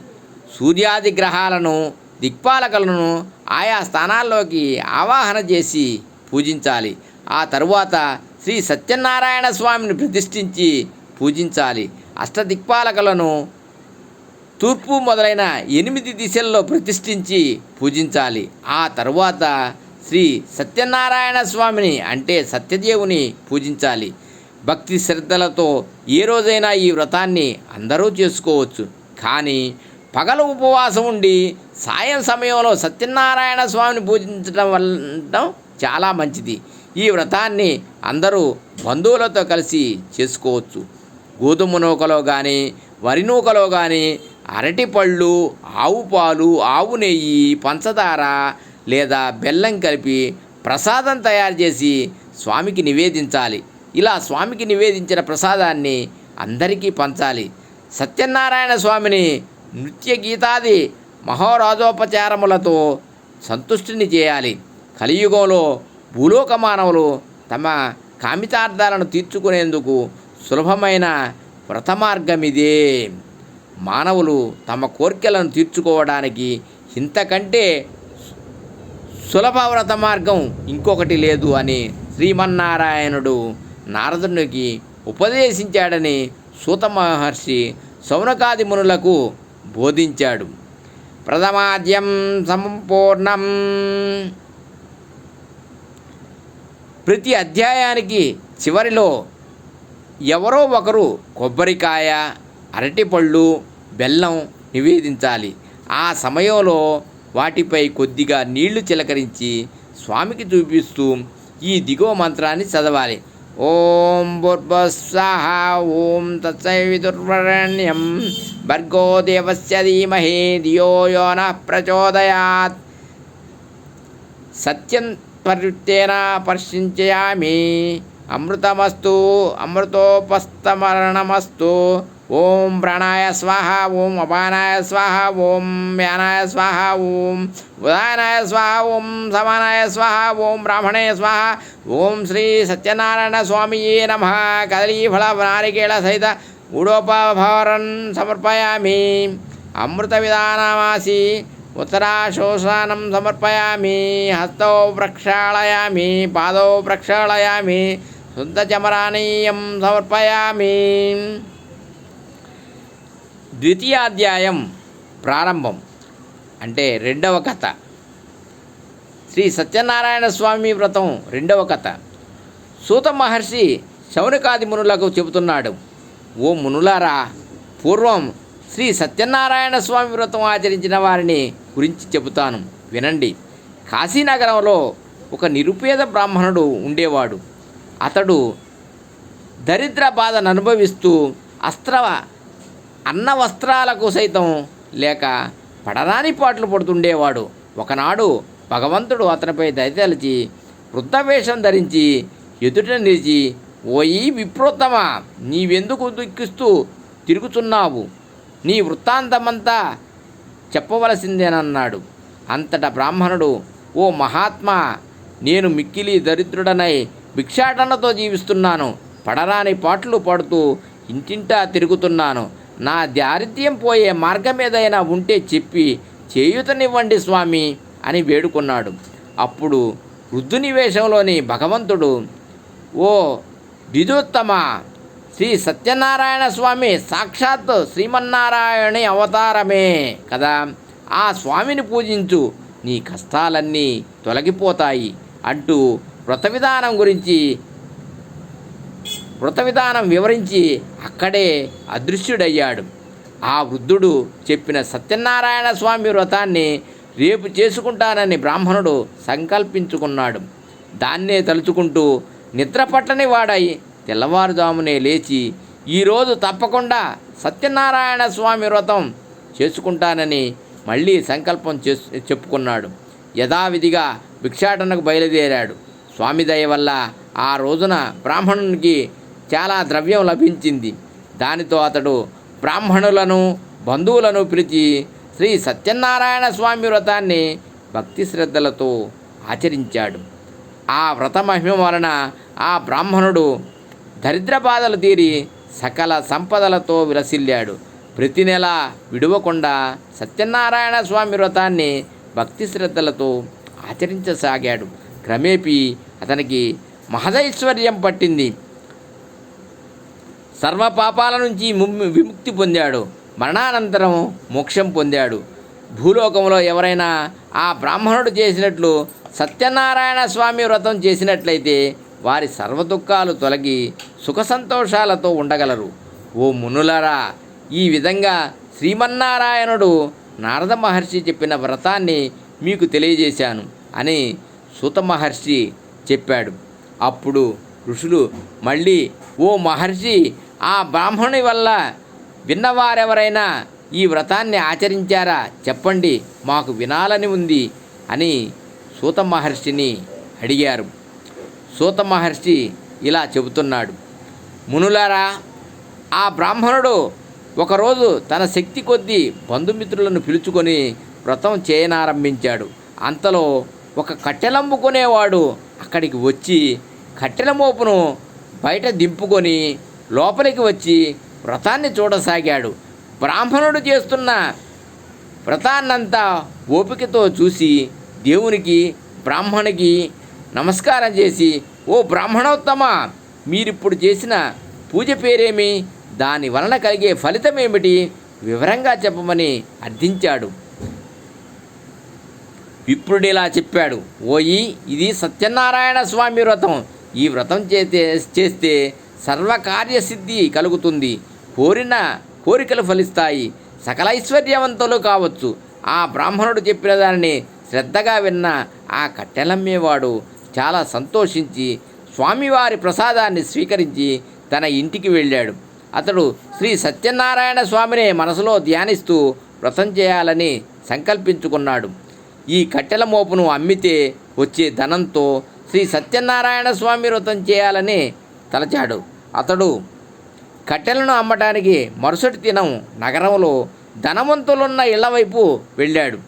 సూర్యాది గ్రహాలను, దిక్పాలకులను ఆయా స్థానాల్లోకి ఆవాహన చేసి పూజించాలి. ఆ తరువాత శ్రీ సత్యనారాయణ స్వామిని ప్రతిష్ఠించి పూజించాలి. అష్టదిక్పాలకులను తూర్పు మొదలైన 8 దిశల్లో ప్రతిష్ఠించి పూజించాలి. ఆ తరువాత శ్రీ సత్యనారాయణ స్వామిని అంటే సత్యదేవుని పూజించాలి. భక్తి శ్రద్ధలతో ఏ రోజైనా ఈ వ్రతాన్ని అందరూ చేసుకోవచ్చు. కానీ పగలు ఉపవాసం ఉండి సాయం సమయంలో సత్యనారాయణ స్వామిని పూజించడం వల్ల చాలా మంచిది. ఈ వ్రతాన్ని అందరూ బంధువులతో కలిసి చేసుకోవచ్చు. గోధుమ నూకలో కానీ, వరి నూకలో కానీ అరటిపళ్ళు, ఆవు పాలు, ఆవు నెయ్యి, పంచదార లేదా బెల్లం కలిపి ప్రసాదం తయారు చేసి స్వామికి నివేదించాలి. ఇలా స్వామికి నివేదించిన ప్రసాదాన్ని అందరికీ పంచాలి. సత్యనారాయణ స్వామిని నృత్య గీతాది మహోరాజోపచారములతో సంతుష్టిని చేయాలి. కలియుగంలో భూలోక మానవులు తమ కామితార్థాలను తీర్చుకునేందుకు సులభమైన వ్రతమార్గమిదే. మానవులు తమ కోరికలను తీర్చుకోవడానికి ఇంతకంటే సులభ వ్రత మార్గం ఇంకొకటి లేదు అని శ్రీమన్నారాయణుడు నారదునికి ఉపదేశించాడని సూత మహర్షి శౌనకాది మునులకు బోధించాడు. ప్రథమాద్యం సంపూర్ణం. ప్రతి అధ్యాయానికి చివరిలో ఎవరో ఒకరు కొబ్బరికాయ, అరటిపళ్ళు, బెల్లం నివేదించాలి. ఆ సమయంలో వాటిపై కొద్దిగా నీళ్లు చిలకరించి స్వామికి చూపిస్తూ ఈ దిగువ మంత్రాన్ని చదవాలి. ఓం భూర్భువస్సః ఓం తత్సవితుర్వరేణ్యం భర్గో దేవస్య ధీమహి ధియో యో నః ప్రచోదయాత్. సత్యం పరివృత్తేన పరిశించయామి అమృతమస్తు అమృతోపస్తమరణమస్తు. ఓం ప్రాణాయ స్వాహ ఓం అపానాయ స్వాహ ఓం వ్యానాయ స్వాహ ఓం ఉదానాయ స్వాహ ఓం సమానాయ స్వాహ ఓం బ్రాహ్మణే స్వాహ. ఓం శ్రీ సత్యనారాయణ స్వామియే నమః. కదలీఫల నారికేళ సహిత ఊడోపభారన్ సమర్పయామి. అమృత విధానమాసి ఉత్తరాశోషానం సమర్పయామి. హస్తౌ ప్రక్షాళయామి, పాదౌ ప్రక్షాళయామి, శుద్ధచమరానీయం సమర్పయామి. ద్వితీయాధ్యాయం ప్రారంభం అంటే రెండవ కథ. శ్రీ సత్యనారాయణ స్వామి వ్రతం రెండవ కథ. సూత మహర్షి శౌనకాది మునులకు చెబుతున్నాడు. ఓ మునులారా, పూర్వం శ్రీ సత్యనారాయణ స్వామి వ్రతం ఆచరించిన వారిని గురించి చెబుతాను, వినండి. కాశీనగరంలో ఒక నిరుపేద బ్రాహ్మణుడు ఉండేవాడు. అతడు దరిద్ర బాధను అనుభవిస్తూ అన్న వస్త్రాలకు సైతం లేక పడరాని పాటలు పడుతుండేవాడు. ఒకనాడు భగవంతుడు అతనిపై దయతలిచి వృద్ధవేషం ధరించి ఎదుట నిలిచి, ఓయి విప్రోత్తమా, నీవెందుకు దుఃఖిస్తూ తిరుగుతున్నావు? నీ వృత్తాంతమంతా చెప్పవలసిందేనన్నాడు. అంతటా బ్రాహ్మణుడు, ఓ మహాత్మా, నేను మిక్కిలి దరిద్రుడనై భిక్షాటనతో జీవిస్తున్నాను. పడరాని పాటలు పాడుతూ ఇంటింటా తిరుగుతున్నాను. నా దారిద్ర్యం పోయే మార్గం ఏదైనా ఉంటే చెప్పి చేయూతనివ్వండి స్వామి అని వేడుకున్నాడు. అప్పుడు వృద్ధుని వేషంలోని భగవంతుడు, ఓ ద్విజోత్తమ, శ్రీ సత్యనారాయణ స్వామి సాక్షాత్ శ్రీమన్నారాయణి అవతారమే కదా. ఆ స్వామిని పూజించు, నీ కష్టాలన్నీ తొలగిపోతాయి అంటూ వ్రత విధానం గురించి వ్రత విధానం వివరించి అక్కడే అదృశ్యుడయ్యాడు. ఆ వృద్ధుడు చెప్పిన సత్యనారాయణ స్వామి వ్రతాన్ని రేపు చేసుకుంటానని బ్రాహ్మణుడు సంకల్పించుకున్నాడు. దాన్నే తలుచుకుంటూ నిద్రపట్టని వాడై తెల్లవారుజామునే లేచి ఈరోజు తప్పకుండా సత్యనారాయణ స్వామి వ్రతం చేసుకుంటానని మళ్ళీ సంకల్పం చెప్పుకున్నాడు. యథావిధిగా భిక్షాటనకు బయలుదేరాడు. స్వామి దయ వల్ల ఆ రోజున బ్రాహ్మణునికి చాలా ద్రవ్యం లభించింది. దానితో అతడు బ్రాహ్మణులను బంధువులను పిలిచి శ్రీ సత్యనారాయణ స్వామి వ్రతాన్ని భక్తి శ్రద్ధలతో ఆచరించాడు. ఆ వ్రత మహిమ వలన ఆ బ్రాహ్మణుడు దరిద్ర బాధలు తీరి సకల సంపదలతో విలసిల్లాడు. ప్రతి నెల విడవకుండా సత్యనారాయణ స్వామి వ్రతాన్ని భక్తి శ్రద్ధలతో ఆచరించసాగాడు. క్రమేపీ అతనికి మహదైశ్వర్యం పట్టింది. సర్వ పాపాల నుంచి విముక్తి పొందాడు. మరణానంతరం మోక్షం పొందాడు. భూలోకంలో ఎవరైనా ఆ బ్రాహ్మణుడు చేసినట్లు సత్యనారాయణ స్వామి వ్రతం చేసినట్లయితే వారి సర్వదుఖాలు తొలగి సుఖ సంతోషాలతో ఉండగలరు. ఓ మునులారా, ఈ విధంగా శ్రీమన్నారాయణుడు నారద మహర్షి చెప్పిన వ్రతాన్ని మీకు తెలియజేశాను అని సూత మహర్షి చెప్పాడు. అప్పుడు ఋషులు మళ్ళీ, ఓ మహర్షి, ఆ బ్రాహ్మణుని వల్ల విన్నవారెవరైనా ఈ వ్రతాన్ని ఆచరించారా చెప్పండి, మాకు వినాలని ఉంది అని సూత మహర్షిని అడిగారు. సూత మహర్షి ఇలా చెబుతున్నాడు. మునులారా, ఆ బ్రాహ్మణుడు ఒకరోజు తన శక్తి కొద్దీ బంధుమిత్రులను పిలుచుకొని వ్రతం చేయనారంభించాడు. అంతలో ఒక కట్టెలమ్ముకునేవాడు అక్కడికి వచ్చి కట్టెల మోపును బయట దింపుకొని లోపలికి వచ్చి వ్రతాన్ని చూడసాగాడు. బ్రాహ్మణుడు చేస్తున్న వ్రతాన్నంతా ఓపికతో చూసి దేవునికి బ్రాహ్మణికి నమస్కారం చేసి, ఓ బ్రాహ్మణోత్తమ, మీరిప్పుడు చేసిన పూజ పేరేమి, దాని వలన కలిగే ఫలితం ఏమిటి, వివరంగా చెప్పమని అర్థించాడు. విప్రుడు ఇలా చెప్పాడు. ఓయి, ఇది సత్యనారాయణ స్వామి వ్రతం. ఈ వ్రతం చేస్తే సర్వకార్యసిద్ధి కలుగుతుంది. కోరిన కోరికలు ఫలిస్తాయి. సకల ఐశ్వర్యవంతులు కావచ్చు. ఆ బ్రాహ్మణుడు చెప్పిన దానిని శ్రద్ధగా విన్న ఆ కట్టెలమ్మేవాడు చాలా సంతోషించి స్వామివారి ప్రసాదాన్ని స్వీకరించి తన ఇంటికి వెళ్ళాడు. అతడు శ్రీ సత్యనారాయణ స్వామిని మనసులో ధ్యానిస్తూ వ్రతం చేయాలని సంకల్పించుకున్నాడు. ఈ కట్టెల మోపును అమ్మితే వచ్చే ధనంతో శ్రీ సత్యనారాయణ స్వామి వ్రతం చేయాలని తలచాడు. అతడు కట్టెలను అమ్మటానికి మరుసటి దినం నగరంలో ధనవంతులున్న ఇళ్ల వైపు వెళ్ళాడు.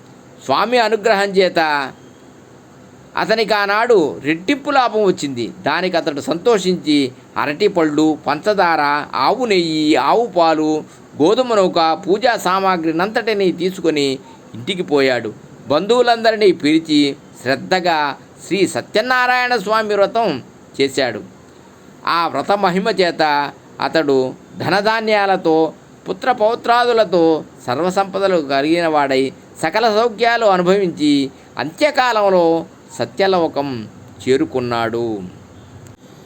స్వామి అనుగ్రహం చేత అతనికి ఆనాడు రెట్టింపు లాభం వచ్చింది. దానికి అతడు సంతోషించి అరటి పళ్ళు, పంచదార, ఆవు నెయ్యి, ఆవు పాలు, గోధుమ నౌక, పూజా సామాగ్రినంతటిని తీసుకొని ఇంటికి పోయాడు. బంధువులందరినీ పిలిచి శ్రద్ధగా శ్రీ సత్యనారాయణ స్వామి వ్రతం చేశాడు. ఆ వ్రత మహిమ చేత అతడు ధనధాన్యాలతో పుత్రపౌత్రాదులతో సర్వసంపదలు కలిగిన వాడై సకల సౌఖ్యాలు అనుభవించి అంత్యకాలంలో సత్యలోకం చేరుకున్నాడు.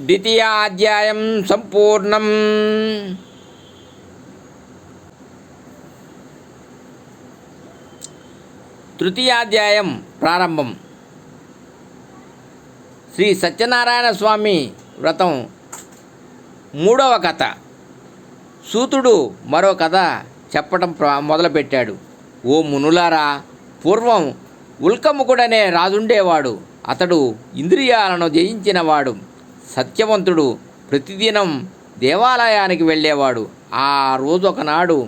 ద్వితీయాధ్యాయం సంపూర్ణం. తృతీయాధ్యాయం ప్రారంభం. శ్రీ సత్యనారాయణ స్వామి వ్రతం మూడవ కథ. సూతుడు మరో కథ చెప్పడం మొదలుపెట్టాడు. ఓ మునులారా, పూర్వం ఉల్కముకుడనే రాజుండేవాడు. అతడు ఇంద్రియాలను జయించినవాడు, సత్యవంతుడు. ప్రతిదినం దేవాలయానికి వెళ్ళేవాడు. ఆ రోజు ఒకనాడు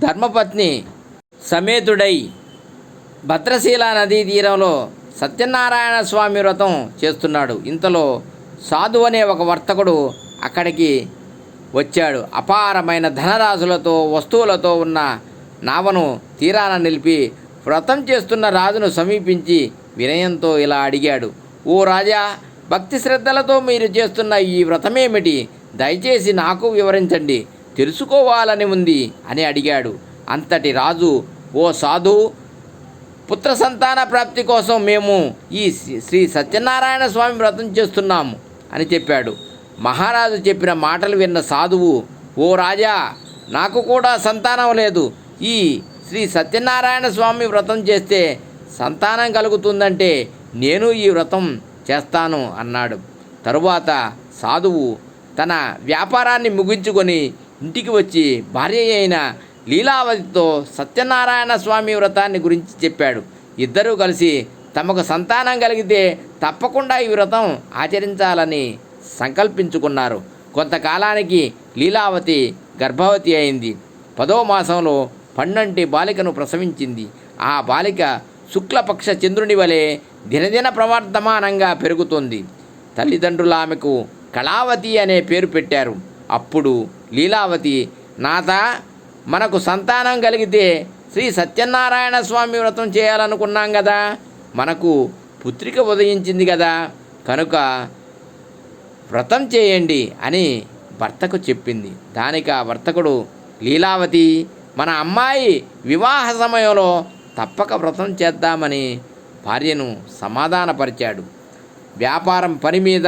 ధర్మపత్ని సమేతుడై భద్రశీల నదీ తీరంలో సత్యనారాయణ స్వామి వ్రతం చేస్తున్నాడు. ఇంతలో సాధు అనే ఒక వర్తకుడు అక్కడికి వచ్చాడు. అపారమైన ధనరాశులతో వస్తువులతో ఉన్న నావను తీరాన నిలిపి వ్రతం చేస్తున్న రాజును సమీపించి వినయంతో ఇలా అడిగాడు. ఓ రాజా, భక్తి శ్రద్ధలతో మీరు చేస్తున్న ఈ వ్రతమేమిటి? దయచేసి నాకు వివరించండి, తెలుసుకోవాలని ఉంది అని అడిగాడు. అంతటి రాజు, ఓ సాధు, పుత్ర సంతాన ప్రాప్తి కోసం మేము ఈ శ్రీ సత్యనారాయణ స్వామి వ్రతం చేస్తున్నాము అని చెప్పాడు. మహారాజు చెప్పిన మాటలు విన్న సాధువు, ఓ రాజా, నాకు కూడా సంతానం లేదు. ఈ శ్రీ సత్యనారాయణ స్వామి వ్రతం చేస్తే సంతానం కలుగుతుందంటే నేను ఈ వ్రతం చేస్తాను అన్నాడు. తరువాత సాధువు తన వ్యాపారాన్ని ముగించుకొని ఇంటికి వచ్చి భార్య అయిన లీలావతితో సత్యనారాయణ స్వామి వ్రతాన్ని గురించి చెప్పాడు. ఇద్దరూ కలిసి తమకు సంతానం కలిగితే తప్పకుండా ఈ వ్రతం ఆచరించాలని సంకల్పించుకున్నారు. కొంతకాలానికి లీలావతి గర్భవతి అయింది. 10వ మాసంలో పండంటి బాలికను ప్రసవించింది. ఆ బాలిక శుక్లపక్ష చంద్రుని వలె దినదిన ప్రవర్ధమానంగా పెరుగుతుంది. తల్లిదండ్రులు ఆమెకు కళావతి అనే పేరు పెట్టారు. అప్పుడు లీలావతి, నాథ, మనకు సంతానం కలిగితే శ్రీ సత్యనారాయణ స్వామి వ్రతం చేయాలనుకున్నాం కదా, మనకు పుత్రిక ఉదయించింది కదా, కనుక వ్రతం చేయండి అని భర్తకు చెప్పింది. దానికి ఆ వర్తకుడు, లీలావతి, మన అమ్మాయి వివాహ సమయంలో తప్పక వ్రతం చేద్దామని భార్యను సమాధానపరిచాడు. వ్యాపారం పని మీద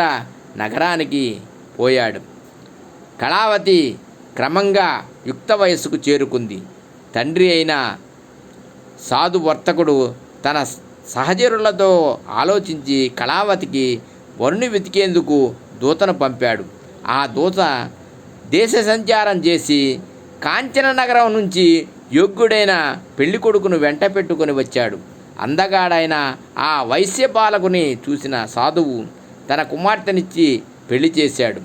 నగరానికి పోయాడు. కళావతి క్రమంగా యుక్త వయస్సుకు చేరుకుంది. తండ్రి అయిన సాధు వర్తకుడు తన సహచరులతో ఆలోచించి కళావతికి వరుణి వెతికేందుకు దూతను పంపాడు. ఆ దూత దేశ సంచారం చేసి కాంచన నగరం నుంచి యోగ్యుడైన పెళ్ళికొడుకును వెంట పెట్టుకొని వచ్చాడు. అందగాడైన ఆ వైశ్య బాలకుని చూసిన సాధువు తన కుమార్తెనిచ్చి పెళ్లి చేశాడు.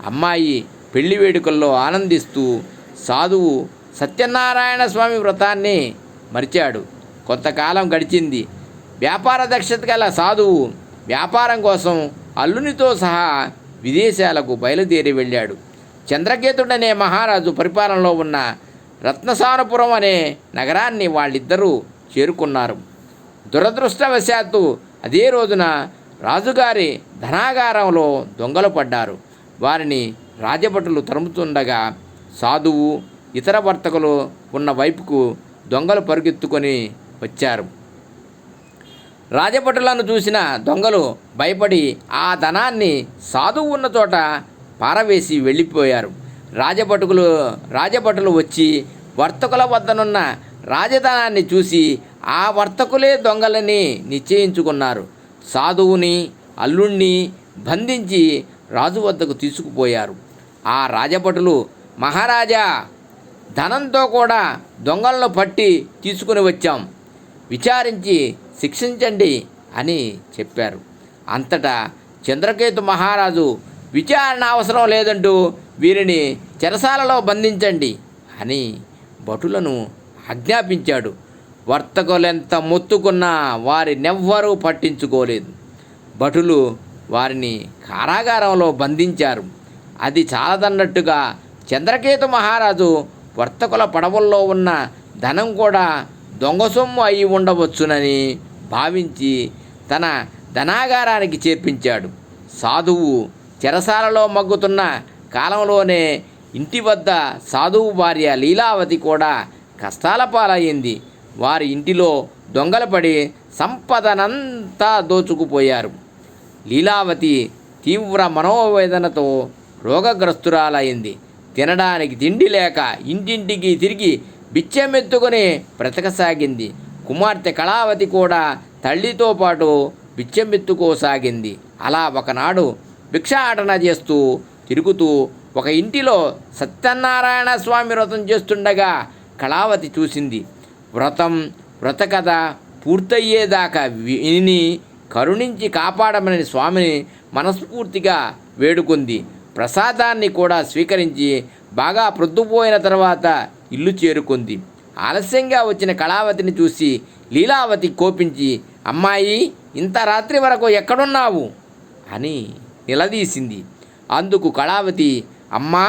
అమ్మాయి పెళ్లి వేడుకల్లో ఆనందిస్తూ సాధువు సత్యనారాయణ స్వామి వ్రతాన్ని మరిచాడు. కొంతకాలం గడిచింది. వ్యాపార దక్షత గల సాధువు వ్యాపారం కోసం అల్లునితో సహా విదేశాలకు బయలుదేరి వెళ్ళాడు. చంద్రకేతుడనే మహారాజు పరిపాలనలో ఉన్న రత్నసానపురం అనే నగరాన్ని వాళ్ళిద్దరూ చేరుకున్నారు. దురదృష్టవశాత్తు అదే రోజున రాజుగారి ధనాగారంలో దొంగలు పడ్డారు. వారిని రాజభటులు తరుముతుండగా సాధువు ఇతర వర్తకులు ఉన్న వైపుకు దొంగలు పరుగెత్తుకొని వచ్చారు. రాజభటులను చూసిన దొంగలు భయపడి ఆ ధనాన్ని సాధువు ఉన్న చోట పారవేసి వెళ్ళిపోయారు. రాజభటులు వచ్చి వర్తకుల వద్దనున్న రాజధనాన్ని చూసి ఆ వర్తకులే దొంగలని నిశ్చయించుకున్నారు. సాధువుని అల్లుణ్ణి బంధించి రాజు వద్దకు తీసుకుపోయారు. ఆ రాజభటులు, మహారాజా, ధనంతో కూడా దొంగలను పట్టి తీసుకుని వచ్చాం, విచారించి శిక్షించండి అని చెప్పారు. అంతటా చంద్రకేతు మహారాజు, విచారణ అవసరం లేదంటూ వీరిని చెరసాలలో బంధించండి అని భటులను ఆజ్ఞాపించాడు. వర్తకులెంత మొత్తుకున్నా వారినెవ్వరూ పట్టించుకోలేదు. భటులు వారిని కారాగారంలో బంధించారు. అది చాలదన్నట్టుగా చంద్రకేతు మహారాజు వర్తకుల పడవల్లో ఉన్న ధనం కూడా దొంగ సొమ్ము అయి ఉండవచ్చునని భావించి తన ధనాగారానికి చేర్పించాడు. సాధువు చెరసాలలో మగ్గుతున్న కాలంలోనే ఇంటి వద్ద సాధువు భార్య లీలావతి కూడా కష్టాల పాలయ్యింది. వారి ఇంటిలో దొంగలు పడి సంపదనంతా దోచుకుపోయారు. లీలావతి తీవ్ర మనోవేదనతో రోగగ్రస్తురాలైంది. తినడానికి తిండి లేక ఇంటింటికి తిరిగి బిచ్చమెత్తుకొని బ్రతకసాగింది. కుమార్తె కళావతి కూడా తల్లితో పాటు బిచ్చమెత్తుకోసాగింది. అలా ఒకనాడు భిక్షాటన చేస్తూ తిరుగుతూ ఒక ఇంటిలో సత్యనారాయణ స్వామి వ్రతం చేస్తుండగా కళావతి చూసింది. వ్రతకథ పూర్తయ్యేదాకా విని కరుణించి కాపాడమని స్వామిని మనస్ఫూర్తిగా వేడుకుంది. ప్రసాదాన్ని కూడా స్వీకరించి బాగా ప్రొద్దుపోయిన తర్వాత ఇల్లు చేరుకుంది. ఆలస్యంగా వచ్చిన కళావతిని చూసి లీలావతి కోపించి, అమ్మాయి, ఇంత రాత్రి వరకు ఎక్కడున్నావు అని నిలదీసింది. అందుకు కళావతి, అమ్మా,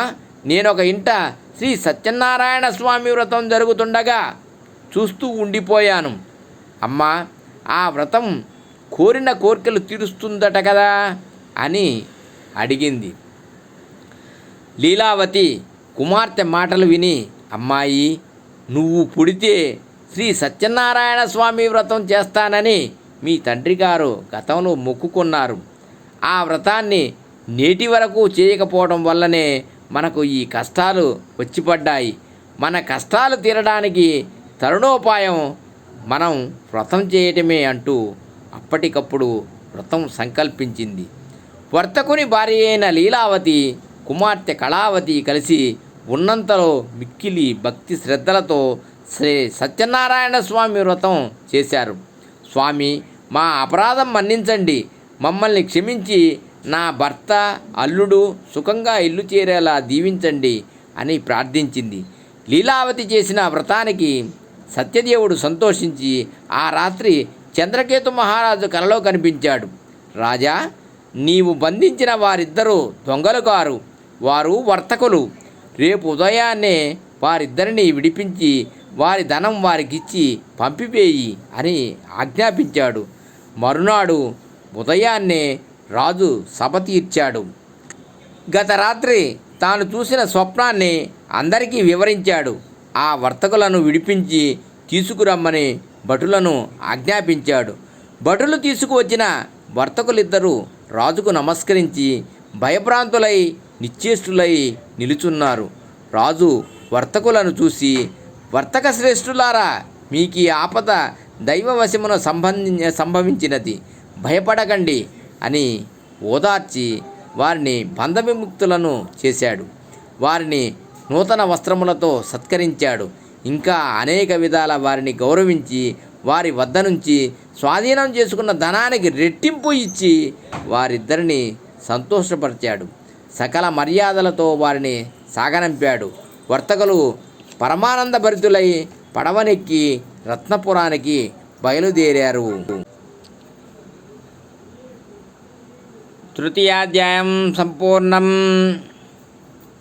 నేనొక ఇంట శ్రీ సత్యనారాయణ స్వామి వ్రతం జరుగుతుండగా చూస్తూ ఉండిపోయాను. అమ్మా, ఆ వ్రతం కోరిన కోరికలు తీరుస్తుందట కదా అని అడిగింది. లీలావతి కుమార్తె మాటలు విని, అమ్మాయి, నువ్వు పుడితే శ్రీ సత్యనారాయణ స్వామి వ్రతం చేస్తానని మీ తండ్రి గారు గతంలో మొక్కుకున్నారు. ఆ వ్రతాన్ని నేటి వరకు చేయకపోవడం వల్లనే మనకు ఈ కష్టాలు వచ్చి పడ్డాయి. మన కష్టాలు తీరడానికి తరుణోపాయం మనం వ్రతం చేయటమే అంటూ అప్పటికప్పుడు వ్రతం సంకల్పించింది. వర్తకుని భార్య అయిన లీలావతి కుమార్తె కళావతి కలిసి ఉన్నంతలో మిక్కిలి భక్తి శ్రద్ధలతో శ్రీ సత్యనారాయణ స్వామి వ్రతం చేశారు. స్వామి, మా అపరాధం మన్నించండి, మమ్మల్ని క్షమించి నా భర్త అల్లుడు సుఖంగా ఇల్లు చేరేలా దీవించండి అని ప్రార్థించింది. లీలావతి చేసిన వ్రతానికి సత్యదేవుడు సంతోషించి ఆ రాత్రి చంద్రకేతు మహారాజు కలలో కనిపించాడు. రాజా, నీవు బంధించిన వారిద్దరూ దొంగలు కారు, వారు వర్తకులు. రేపు ఉదయాన్నే వారిద్దరిని విడిపించి వారి ధనం వారికిచ్చి పంపివేయి అని ఆజ్ఞాపించాడు. మరునాడు ఉదయాన్నే రాజు సభ తీర్చాడు. గత రాత్రి తాను చూసిన స్వప్నాన్ని అందరికీ వివరించాడు. ఆ వర్తకులను విడిపించి తీసుకురమ్మని భటులను ఆజ్ఞాపించాడు. భటులు తీసుకువచ్చిన వర్తకులిద్దరూ రాజుకు నమస్కరించి భయభ్రాంతులై నిశ్చేష్టులై నిలుచున్నారు. రాజు వర్తకులను చూసి, వర్తక శ్రేష్ఠులారా, మీకు ఈ ఆపద దైవవశమున సంభవించినది, భయపడకండి అని ఓదార్చి వారిని బంధవిముక్తులను చేశాడు. వారిని నూతన వస్త్రములతో సత్కరించాడు. ఇంకా అనేక విధాల వారిని గౌరవించి వారి వద్ద నుంచి స్వాధీనం చేసుకున్న ధనానికి రెట్టింపు ఇచ్చి వారిద్దరిని సంతోషపరిచాడు. సకల మర్యాదలతో వారిని సాగనంపాడు. వర్తకులు పరమానంద భరితులై పడవనెక్కి రత్నపురానికి బయలుదేరారు. తృతీయాధ్యాయం సంపూర్ణం.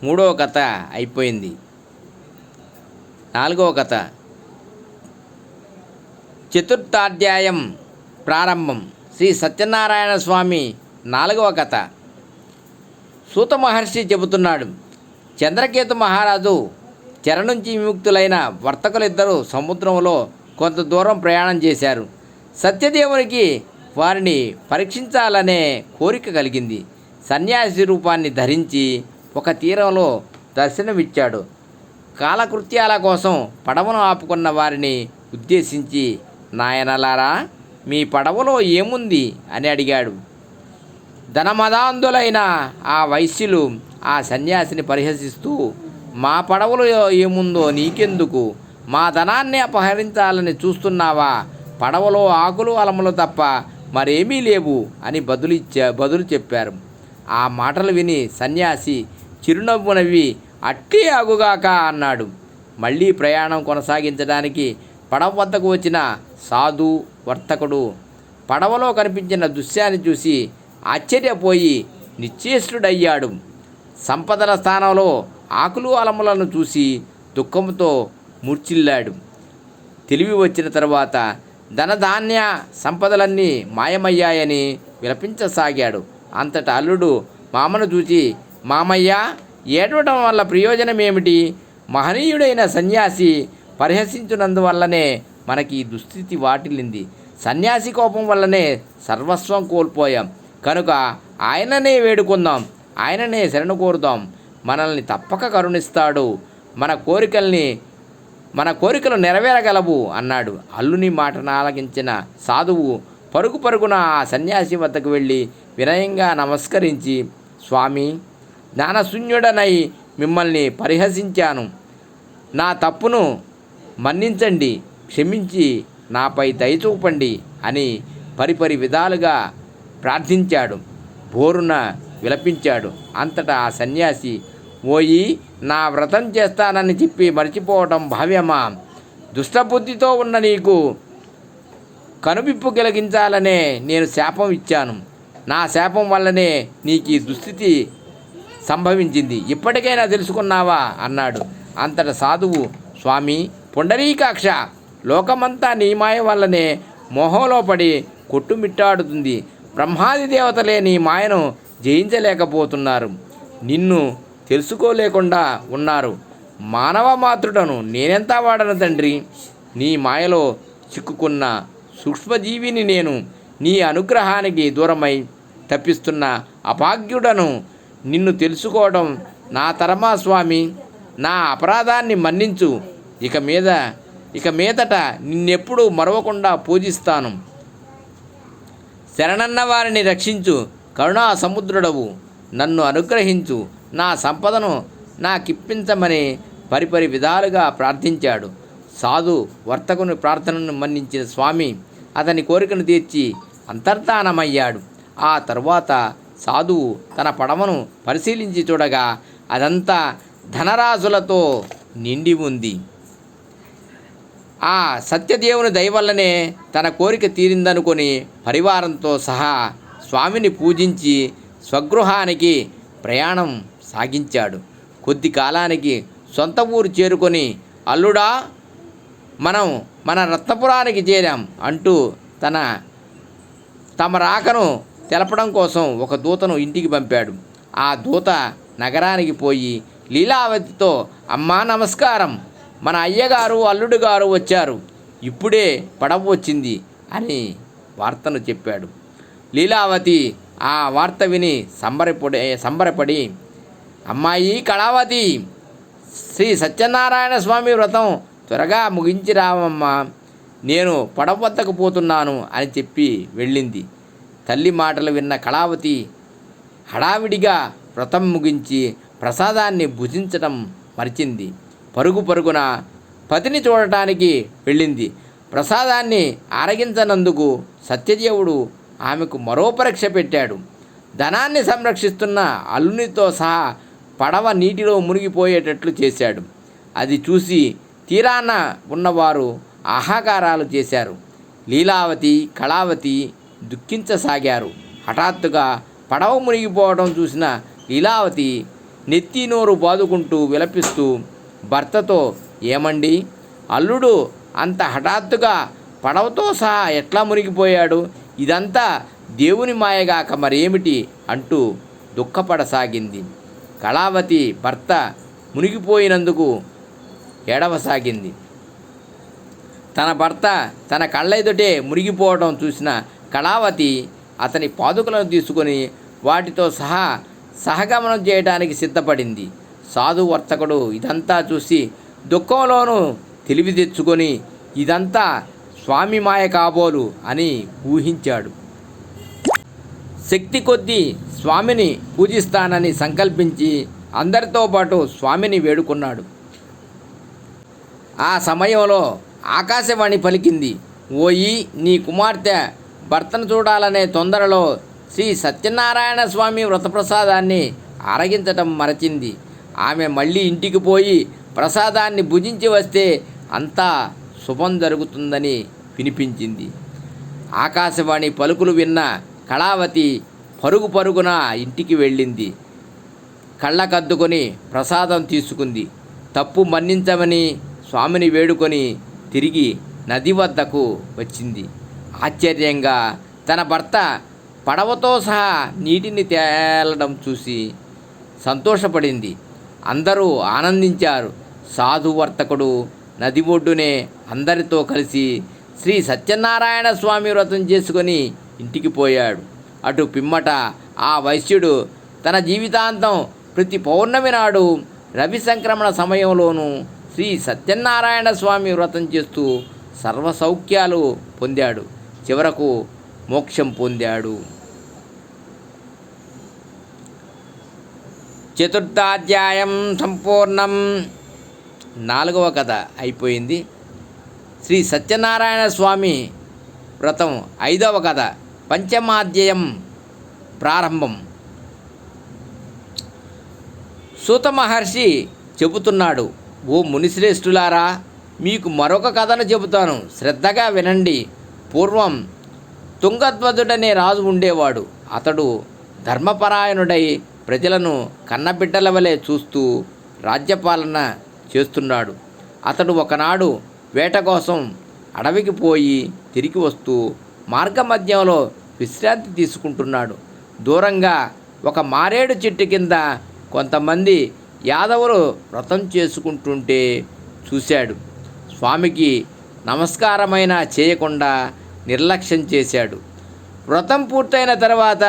మూడవ కథ అయిపోయింది. నాలుగవ కథ చతుర్థాధ్యాయం ప్రారంభం. శ్రీ సత్యనారాయణ స్వామి నాలుగవ కథ. సూత మహర్షి చెబుతున్నాడు. చంద్రకేతు మహారాజు చెర నుంచి విముక్తులైన వర్తకులిద్దరూ సముద్రంలో కొంత దూరం ప్రయాణం చేశారు. సత్యదేవునికి వారిని పరీక్షించాలనే కోరిక కలిగింది. సన్యాసి రూపాన్ని ధరించి ఒక తీరంలో దర్శనమిచ్చాడు. కాలకృత్యాల కోసం పడవను ఆపుకున్న వారిని ఉద్దేశించి, నాయనలారా, మీ పడవలో ఏముంది అని అడిగాడు. ధనమదాంధులైన ఆ వైశ్యులు ఆ సన్యాసిని పరిహసిస్తూ, మా పడవలో ఏముందో నీకెందుకు, మా ధనాన్ని అపహరించాలని చూస్తున్నావా, పడవలో ఆకులు అలములు తప్ప మరేమీ లేవు అని బదులు చెప్పారు. ఆ మాటలు విని సన్యాసి చిరునవ్వు నవ్వి, అట్టే ఆగుగాక అన్నాడు. మళ్ళీ ప్రయాణం కొనసాగించడానికి పడవ వద్దకు వచ్చిన సాధు వర్తకుడు పడవలో కనిపించిన దృశ్యాన్ని చూసి ఆశ్చర్యపోయి నిశ్చేష్టుడయ్యాడు. సంపదల స్థానంలో ఆకులు అలములను చూసి దుఃఖంతో మూర్ఛిల్లాడు. తెలివి వచ్చిన తరువాత ధనధాన్య సంపదలన్నీ మాయమయ్యాయని విలపించసాగాడు. అంతటా అల్లుడు మామను చూచి, మామయ్య, ఏడవడం వల్ల ప్రయోజనం ఏమిటి? మహనీయుడైన సన్యాసి పరిహసించినందువల్లనే మనకి ఈ దుస్థితి వాటిల్లింది. సన్యాసి కోపం వల్లనే సర్వస్వం కోల్పోయాం. కనుక ఆయననే వేడుకుందాం, ఆయననే శరణు కోరుదాం. మనల్ని తప్పక కరుణిస్తాడు. మన కోరికలు నెరవేరగలవు అన్నాడు. అల్లుని మాటను ఆలకించిన సాధువు పరుగున ఆ సన్యాసి వద్దకు వెళ్ళి వినయంగా నమస్కరించి, స్వామి, జ్ఞానశూన్యుడనై మిమ్మల్ని పరిహసించాను. నా తప్పును మన్నించండి, క్షమించి నాపై దయచూపండి అని పరిపరి విధాలుగా ప్రార్థించాడు. బోరున విలపించాడు. అంతటా ఆ సన్యాసి, ఓయి, నా వ్రతం చేస్తానని చెప్పి మర్చిపోవటం భావ్యమా? దుష్టబుద్ధితో ఉన్న నీకు కనువిప్పు కలిగించాలనే నేను శాపం ఇచ్చాను. నా శాపం వల్లనే నీకు ఈ దుస్థితి సంభవించింది. ఇప్పటికైనా తెలుసుకున్నావా అన్నాడు. అంతట సాధువు, స్వామి పుండరీకాక్ష, లోకమంతా నీ మాయ వల్లనే మోహంలో పడి కొట్టుమిట్టాడుతుంది. బ్రహ్మాది దేవతలే నీ మాయను జయించలేకపోతున్నారు, నిన్ను తెలుసుకోలేకుండా ఉన్నారు. మానవ మాతృడను నేనెంత వాడను తండ్రి. నీ మాయలో చిక్కుకున్న సూక్ష్మజీవిని నేను. నీ అనుగ్రహానికి దూరమై తప్పిస్తున్న అభాగ్యుడను. నిన్ను తెలుసుకోవడం నా తరమా స్వామి. నా అపరాధాన్ని మన్నించు. ఇక మీదట నిన్నెప్పుడు మరవకుండా పూజిస్తాను. శరణన్న వారిని రక్షించు. కరుణా సముద్రుడవు. నన్ను అనుగ్రహించు. నా సంపదను నాకిప్పించమని పరిపరి విధాలుగా ప్రార్థించాడు. సాధు వర్తకుని ప్రార్థనను మన్నించిన స్వామి అతని కోరికను తీర్చి అంతర్ధానమయ్యాడు. ఆ తరువాత సాధువు తన పడవను పరిశీలించి చూడగా అదంతా ధనరాశులతో నిండి ఉంది. ఆ సత్యదేవుని దయవల్లనే తన కోరిక తీరిందనుకొని పరివారంతో సహా స్వామిని పూజించి స్వగృహానికి ప్రయాణం సాగించాడు. కొద్ది కాలానికి సొంత ఊరు చేరుకొని, అల్లుడా, మనం మన రత్నపురానికి చేరాం అంటూ తమ రాకను తెలపడం కోసం ఒక దూతను ఇంటికి పంపాడు. ఆ దూత నగరానికి పోయి లీలావతితో, అమ్మా నమస్కారం, మన అయ్యగారు అల్లుడు గారు వచ్చారు, ఇప్పుడే పడవ వచ్చింది అని వార్తను చెప్పాడు. లీలావతి ఆ వార్త విని సంబరపడి, అమ్మాయి కళావతి, శ్రీ సత్యనారాయణ స్వామి వ్రతం త్వరగా ముగించి రావమ్మా, నేను పడవ వద్దకు పోతున్నాను అని చెప్పి వెళ్ళింది. తల్లి మాటలు విన్న కళావతి హడావిడిగా వ్రతం ముగించి ప్రసాదాన్ని భుజించటం మరిచింది. పరుగున పతిని చూడటానికి వెళ్ళింది. ప్రసాదాన్ని ఆరగించనందుకు సత్యదేవుడు ఆమెకు మరో పరీక్ష పెట్టాడు. ధనాన్ని సంరక్షిస్తున్న అల్లునితో సహా పడవ నీటిలో మునిగిపోయేటట్లు చేశాడు. అది చూసి తీరాన ఉన్నవారు ఆహాకారాలు చేశారు. లీలావతి, కళావతి దుఃఖించసాగారు. హఠాత్తుగా పడవ మునిగిపోవడం చూసిన లీలావతి నెత్తి నోరు బాదుకుంటూ విలపిస్తూ భర్తతో, ఏమండి, అల్లుడు అంత హఠాత్తుగా పడవతో సహా ఎట్లా మునిగిపోయాడు? ఇదంతా దేవుని మాయగాక మరేమిటి అంటూ దుఃఖపడసాగింది. కళావతి భర్త మునిగిపోయినందుకు ఏడవసాగింది. తన భర్త తన కళ్ళెదుటే మునిగిపోవడం చూసిన కళావతి అతని పాదుకలను తీసుకొని వాటితో సహా సహగమనం చేయడానికి సిద్ధపడింది. సాధు వర్తకుడు ఇదంతా చూసి దుఃఖంలోనూ తెలివి తెచ్చుకొని ఇదంతా స్వామి మాయ కాబోలు అని ఊహించాడు. శక్తి కొద్దీ స్వామిని పూజిస్తానని సంకల్పించి అందరితో పాటు స్వామిని వేడుకున్నాడు. ఆ సమయంలో ఆకాశవాణి పలికింది, ఓయి, నీ కుమార్తె భర్తను చూడాలనే తొందరలో శ్రీ సత్యనారాయణ స్వామి వ్రతప్రసాదాన్ని ఆరగించటం మరచింది. ఆమె మళ్ళీ ఇంటికి పోయి ప్రసాదాన్ని భుజించి వస్తే అంతా శుభం జరుగుతుందని వినిపించింది. ఆకాశవాణి పలుకులు విన్న కళావతి పరుగున ఇంటికి వెళ్ళింది. కళ్ళకద్దుకొని ప్రసాదం తీసుకుంది. తప్పు మన్నించమని స్వామిని వేడుకొని తిరిగి నది వద్దకు వచ్చింది. ఆశ్చర్యంగా తన భర్త పడవతో సహా నీటిని తేలడం చూసి సంతోషపడింది. అందరూ ఆనందించారు. సాధువర్తకుడు నది ఒడ్డునే అందరితో కలిసి శ్రీ సత్యనారాయణ స్వామి వ్రతం చేసుకొని ఇంటికి పోయాడు. అటు పిమ్మట ఆ వైశ్యుడు తన జీవితాంతం ప్రతి పౌర్ణమి నాడు రవి సంక్రమణ సమయంలోనూ శ్రీ సత్యనారాయణ స్వామి వ్రతం చేస్తూ సర్వసౌఖ్యాలు పొందాడు. చివరకు మోక్షం పొందాడు. చతుర్థాధ్యాయం సంపూర్ణం. 4వ కథ అయిపోయింది. శ్రీ సత్యనారాయణ స్వామి వ్రతం 5వ కథ, పంచమాధ్యాయం ప్రారంభం. సూత మహర్షి చెబుతున్నాడు, ఓ మునిశ్రేష్ఠులారా, మీకు మరొక కథను చెబుతాను, శ్రద్ధగా వినండి. పూర్వం తుంగధ్వజుడనే రాజు ఉండేవాడు. అతడు ధర్మపరాయణుడై ప్రజలను కన్నబిడ్డల వలె చూస్తూ రాజ్యపాలన చేస్తున్నాడు. అతడు ఒకనాడు వేట కోసం అడవికి పోయి తిరిగి వస్తూ మార్గమధ్యంలో విశ్రాంతి తీసుకుంటున్నాడు. దూరంగా ఒక మారేడు చెట్టు కింద కొంతమంది యాదవులు వ్రతం చేసుకుంటుంటే చూశాడు. స్వామికి నమస్కారమైనా చేయకుండా నిర్లక్ష్యం చేశాడు. వ్రతం పూర్తయిన తర్వాత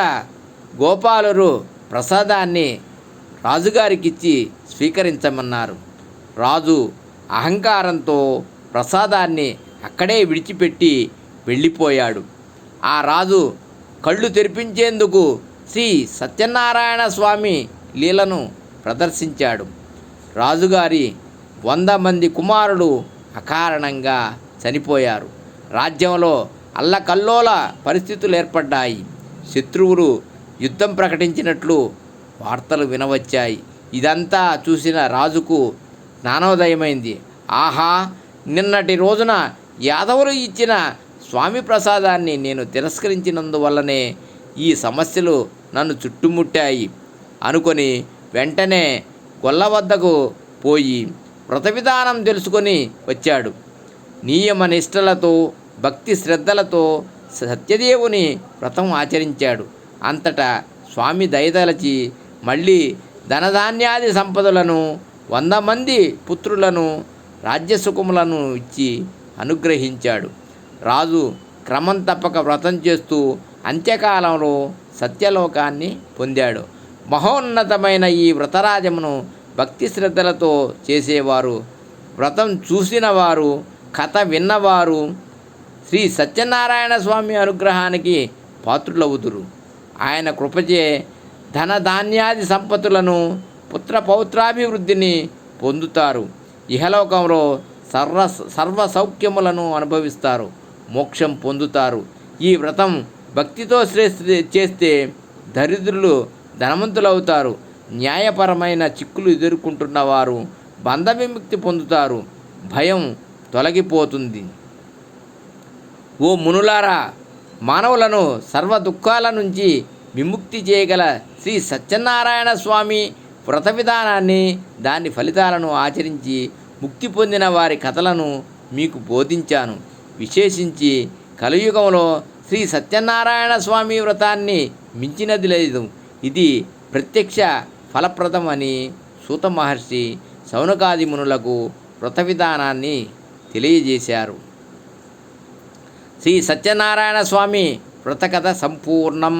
గోపాలురు ప్రసాదాన్ని రాజుగారికిచ్చి స్వీకరించమన్నారు. రాజు అహంకారంతో ప్రసాదాన్ని అక్కడే విడిచిపెట్టి వెళ్ళిపోయాడు. ఆ రాజు కళ్ళు తెరిపించేందుకు శ్రీ సత్యనారాయణ స్వామి లీలను ప్రదర్శించాడు. రాజుగారి 100 మంది కుమారులు అకారణంగా చనిపోయారు. రాజ్యంలో అల్లకల్లోల పరిస్థితులు ఏర్పడ్డాయి. శత్రువులు యుద్ధం ప్రకటించినట్లు వార్తలు వినవచ్చాయి. ఇదంతా చూసిన రాజుకు జ్ఞానోదయమైంది. ఆహా, నిన్నటి రోజున యాదవులు ఇచ్చిన స్వామి ప్రసాదాన్ని నేను తిరస్కరించినందువల్లనే ఈ సమస్యలు నన్ను చుట్టుముట్టాయి అనుకొని వెంటనే గొల్ల వద్దకు పోయి వ్రత విధానం తెలుసుకొని వచ్చాడు. నియమ నిష్టలతో భక్తి శ్రద్ధలతో సత్యదేవుని వ్రతం ఆచరించాడు. అంతటా స్వామి దయదలచి మళ్ళీ ధనధాన్యాది సంపదలను 100 మంది పుత్రులను రాజ్యసుఖములను ఇచ్చి అనుగ్రహించాడు. రాజు క్రమం తప్పక వ్రతం చేస్తూ అంత్యకాలంలో సత్యలోకాన్ని పొందాడు. మహోన్నతమైన ఈ వ్రతరాజమును భక్తి శ్రద్ధలతో చేసేవారు, వ్రతం చూసిన వారు, కథ విన్నవారు శ్రీ సత్యనారాయణ స్వామి అనుగ్రహానికి పాత్రులవుదురు. ఆయన కృపచే ధనధాన్యాది సంపత్తులను పుత్ర పౌత్రాభివృద్ధిని పొందుతారు. ఇహలోకంలో సర్వ సౌఖ్యములను అనుభవిస్తారు, మోక్షం పొందుతారు. ఈ వ్రతం భక్తితో చేస్తే దరిద్రులు ధనవంతులవుతారు. న్యాయపరమైన చిక్కులు ఎదుర్కొంటున్న వారు బంధ విముక్తి పొందుతారు. భయం తొలగిపోతుంది. ఓ మునులారా, మానవులను సర్వ దుఃఖాల నుంచి విముక్తి చేయగల శ్రీ సత్యనారాయణ స్వామి వ్రత విధానాన్ని, దాని ఫలితాలను ఆచరించి ముక్తి పొందిన వారి కథలను మీకు బోధించాను. విశేషించి కలియుగంలో శ్రీ సత్యనారాయణ స్వామి వ్రతాన్ని మించినది లేదు. ఇది ప్రత్యక్ష ఫలప్రదం అని సూత మహర్షి శౌనకాది మునులకు వ్రత విధానాన్ని తెలియజేశారు. శ్రీ సత్యనారాయణ స్వామి వ్రతకథ సంపూర్ణం.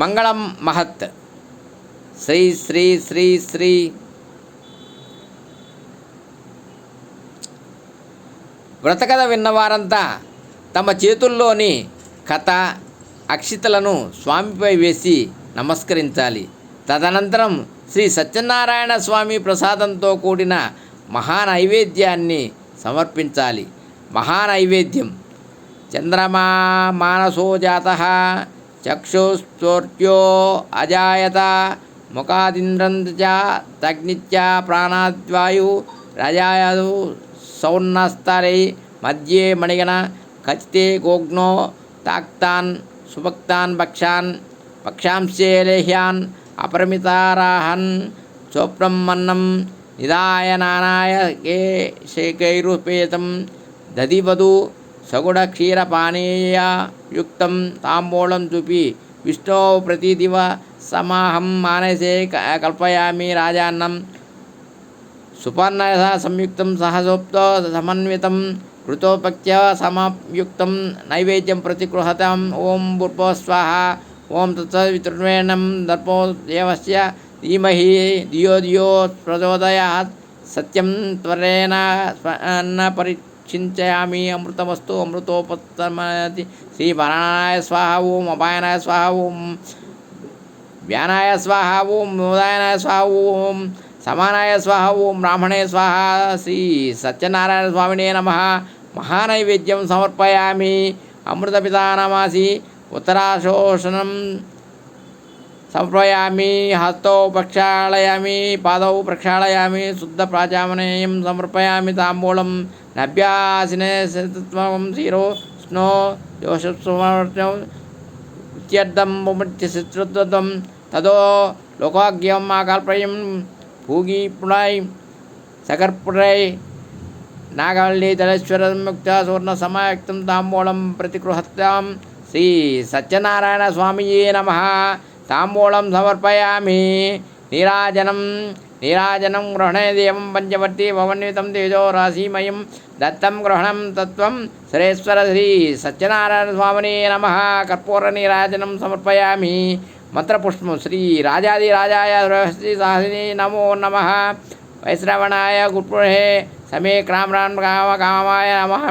మంగళం మహత్. శ్రీ శ్రీ శ్రీ శ్రీ వ్రతకథ విన్నవారంతా తమ చేతుల్లోని కథ అక్షితలను స్వామిపై వేసి నమస్కరించాలి. తదనంతరం శ్రీ సత్యనారాయణ స్వామి ప్రసాదంతో కూడిన మహానైవేద్యాన్ని సమర్పించాలి. మహానైవేద్యం: చంద్రమా మానసో జాతః, చక్షుశ్చోర్ట్యో అజాయత, ముఖాదింద్రం చ తగ్నిత్య ప్రాణాద్వాయు రజాయు సౌన్నస్తరై మధ్యే మణిగణ ఖచితే గోగ్నో తాక్తాన్ సుభక్తాన్ పక్షాంశే లేహ్యాన్ అపరిమితారాహన్ చోప్రం మన్నం నిదాయ నానాయ కేశైరుపేతం దధివధు సగుడ క్షీరపానీయయుక్తం తాంబూలం చూపి విష్ణో ప్రతిదివ సమాహం మానసే కల్పయామి రాజాన్నం సుపర్ణయస సంయుక్తం సహసోప్తో సమన్వితం కృతోపక్త్య సమయుక్తం నైవేద్యం ప్రతిగృహతం. ఓం భూర్భువస్వాహ. ఓం తత్సవితుర్వేణం దర్పో దేవస్య ధీమహి ధియో ధియో ప్రచోదయాత్. సత్యం త్వరేణ పరిచించయామి. అమృతమస్తు అమృతోపత్తమతి. శ్రీ వరాణాయ స్వాహ. ఓం అపాయనాయ స్వాహ. ఓం వ్యానాయ స్వాహ. ఓం ఉదయనాయ స్వాహ. ఓం సమానాయ స్వాహ. ఓం బ్రాహ్మణే స్వాహ. శ్రీ సత్యనారాయణ స్వామినే నమః. మహానైవేద్యం సమర్పయామి. అమృతపితానమాసి ఉత్తరాశోషణం సమర్పయామి. హస్తౌ ప్రక్షాళయామి. పాదౌ ప్రక్షాళయామి. శుద్ధ ప్రాచామనేయం సమర్పయామి. తాంబూలం నభ్యాసినే శతత్వం శిరో స్నో దోషం ఇత్యర్థం శత్రుత్వం తదో లోకాగ్యం ఆకల్పయం భూగి పుణాయ్ సకర్పుడై నాగవల్లి తలేశ్వరముక్త సువర్ణ సమాయుక్తం తాంబూలం ప్రతిగృహత్యాం. శ్రీ సత్యనారాయణ స్వామియే నమః. తాంబూలం సమర్పయామి. నీరాజనం నీరాజనం గృహణే దేవం పంచవర్తి భవన్వితం తేజో రాశిమయం దత్తం గృహణం తత్వం శ్రేశ్వర శ్రీ సత్యనారాయణ స్వామినే నమః. కర్పూర నీరాజనం సమర్పయామి. మంత్రపుష్పం శ్రీ రాజాదిరాజాయ శ్రీ సాహిని నమో నమః. వైశ్రవణాయ గురుపురుషే సమే క్రామ్రాన్ కామాయ నమః.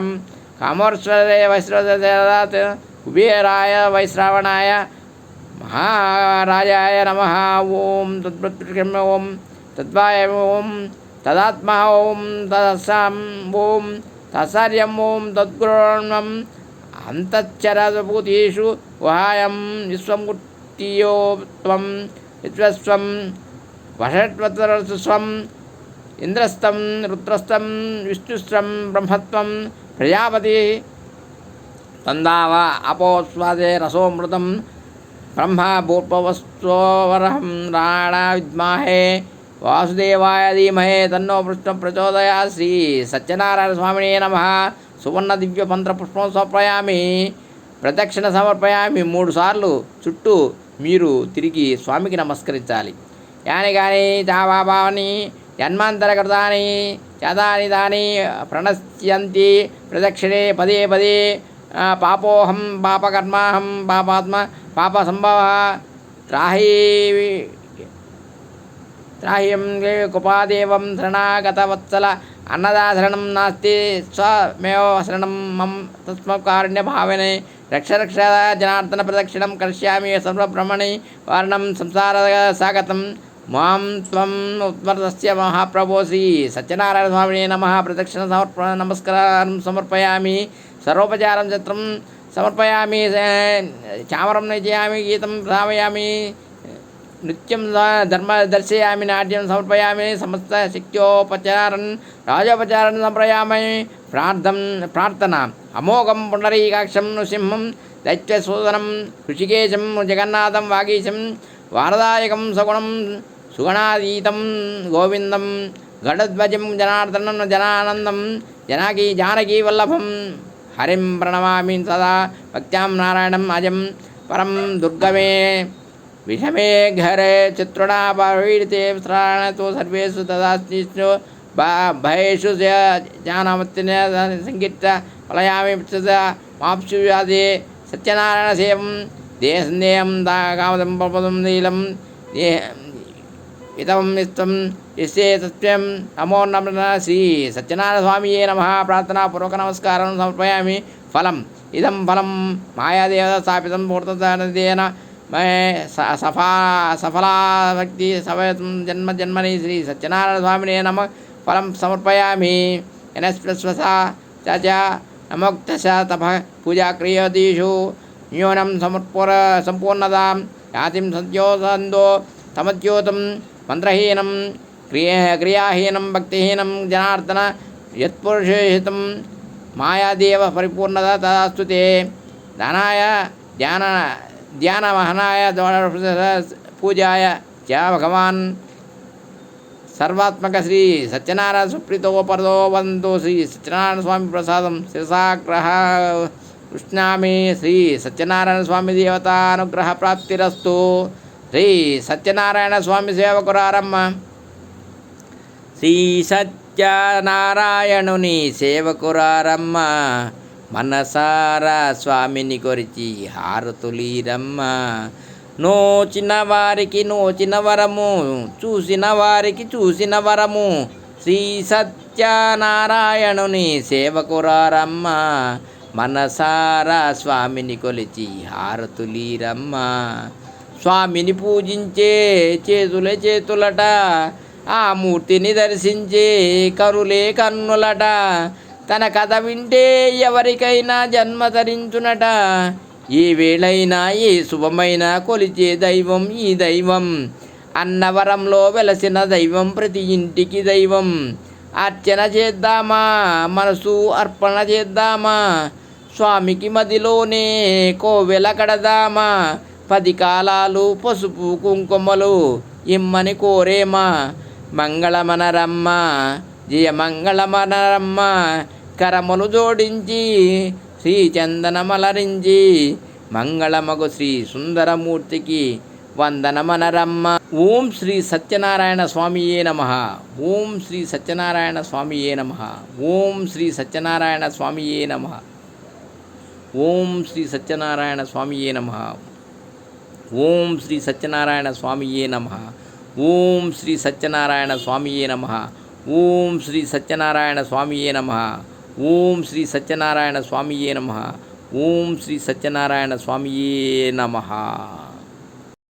కామోర్శ్వరే వైశ్రవదాత్ కుబేరాయ వైశ్రవణాయ మహారాజాయ నమః. ఓం తద్భృత్యం ఓం తద్వాయ ఓం తదాత్మ ఓం తదస్సాం ఓం తత్సర్యం ఓం తద్గుణం అంతశ్చరభూతేషు వహాయం విశ్వం గుట్టియోత్వం విశ్వస్వం వషట్వతరస్వం ఇంద్రస్తం రుద్రస్తం విష్ణుస్తం బ్రహ్మత్వం ప్రజాపతి తందావ అపోస్వాదే రసోమృతం బ్రహ్మ భూర్భువస్వరహం రాణ విద్మహే వాసుదేవాయ ధీమహే తన్నో విష్ణు ప్రచోదయాత్. శ్రీ సత్యనారాయణ స్వామినే నమః. సువర్ణ దివ్య మంత్ర పుష్పం సమర్పయామి. ప్రదక్షిణ సమర్పయామి. 3 సార్లు చుట్టూ మీరు తిరిగి స్వామికి నమస్కరించాలి. యాని కానీ చావాభావని జన్మాంతరకృతాని చదాని దాని ప్రణశ్యంతి ప్రదక్షిణే పదే పదే. పాపోహం పాపకర్మాహం పాపాత్మ పాప సంభవ త్రాహ్యం కుపాదేవం శరణాగతవత్సల అన్నదాశరణం నాస్తి స్వమేవ శరణం మం తస్మకారుణ్య భావనే. రక్ష రక్ష జనార్దన ప్రదక్షిణం కరిష్యామి సర్వబ్రహ్మణి వర్ణం సంసార సాగతం మాం త్వం ఉత్మర్తస్య మహాప్రభో. శ్రీ సత్యనారాయణ స్వామినే నమః. ప్రదక్షిణ నమస్కారం సమర్పయామి. సర్వోపచారం చిత్రం సమర్పయామి. చామరం నయయామి. గీతం శ్రావయామి. నృత్యం ధర్మ దర్శయామి. నాట్యం సమర్పయామి. సమస్త శక్త్యోపచారన్ రాజోపచారన్ సమర్పయామి. ప్రార్థన అమోఘం పుండరీకాక్షం నృసింహం దైత్యసూదనం ఋషికేశం జగన్నాథం వాగీశం వారదాయకం సగుణం సుగణాతీతం గోవిందం గడధ్వజం జనార్దనం జనానందం జానకీ వల్లభం హరిం ప్రణమామి సదా. భక్త్యాం నారాయణం అజం పరం దుర్గమే విషమే ఘరే చిత్రుడా పీడితే శ్రాణతో సర్వేషు తదాస్తిషు భయేషు జానమత్తిన సంగీత ఫలయామి మాప్సు వ్యాధి. సత్యనారాయణ సేవం దేహం కామదం పదం నీలం ఇతం ఇష్టం ఇస్తే సత్యం నమో నమ. శ్రీ సత్యనారాయణ స్వామియే నమః. ప్రార్థనాపూర్వక నమస్కారం సమర్పయామి. ఫలం ఇదం ఫలం మాయాదేవత స్థాపితం పూర్తదేన సఫలా భక్తి సవయతం జన్మ జన్మని. శ్రీ సత్యనారాయణ స్వామినే నమ. ఫలం సమర్పయామి. ఎనస్పృశ్వస చ నమోక్తశ తప పూజా క్రియదీషు న్యూనం సంపూర్ణతాం యాతిం సత్యోసందో తమద్యోతం మంత్రహీనం క్రియాహీనం భక్తిహీనం జనార్దన యత్పురుషహితం మాయాదేవ పరిపూర్ణత తదాస్తు తే. ధనాయ ధ్యానమహనాయ పూజాయ చ భగవాన్ సర్వాత్మక శ్రీ సత్యనారాయణ సుప్రీతో పరదో వందో. శ్రీ సత్యనారాయణ స్వామి ప్రసాదం శిరసాగ్రహ కృష్ణామి. శ్రీ సత్యనారాయణ స్వామి దేవతానుగ్రహ ప్రాప్తిరస్తు. శ్రీ సత్యనారాయణ స్వామి సేవకురారమ్మ. శ్రీ సత్యనారాయణుని సేవకురారమ్మ. మనసారా స్వామిని కొరిచి హారతులీరమ్మ. నోచిన వారికి నోచిన వరము చూసిన వారికి చూసిన వరము. శ్రీ సత్యనారాయణుని సేవకురారమ్మ. మనసారా స్వామిని కొలిచి హారతులీరమ్మ. స్వామిని పూజించే చేతులే చేతులట. ఆ మూర్తిని దర్శించే కరులే కన్నులట. తన కథ వింటే ఎవరికైనా జన్మ ధరించునట. ఏ వేళైనా ఏ శుభమైనా కొలిచే దైవం ఈ దైవం. అన్నవరంలో వెలసిన దైవం ప్రతి ఇంటికి దైవం. అర్చన చేద్దామా మనసు అర్పణ చేద్దామా. స్వామికి మదిలోనే కోవెల కడదామా. 10 కాలాలు పసుపు కుంకుమలు ఇమ్మని కోరేమా. మంగళమనరమ్మ జయ మంగళమనరమ్మ. కరములు జోడించి శ్రీ చందనమలరించి మంగళమగు శ్రీ సుందరమూర్తికి వందనమనరమ్మ. ఓం శ్రీ సత్యనారాయణ స్వామియే నమః. ఓం శ్రీ సత్యనారాయణ స్వామియే నమః. ఓం శ్రీ సత్యనారాయణ స్వామియే నమః. ఓం శ్రీ సత్యనారాయణ స్వామియే నమః. ఓం శ్రీ సత్యనారాయణ స్వామియే నమః. ఓం శ్రీ సత్యనారాయణ స్వామియే నమః. ఓం శ్రీ సత్యనారాయణ స్వామియే నమః. ఓం శ్రీ సత్యనారాయణ స్వామియే నమః. ఓం శ్రీ సత్యనారాయణ స్వామియే నమః.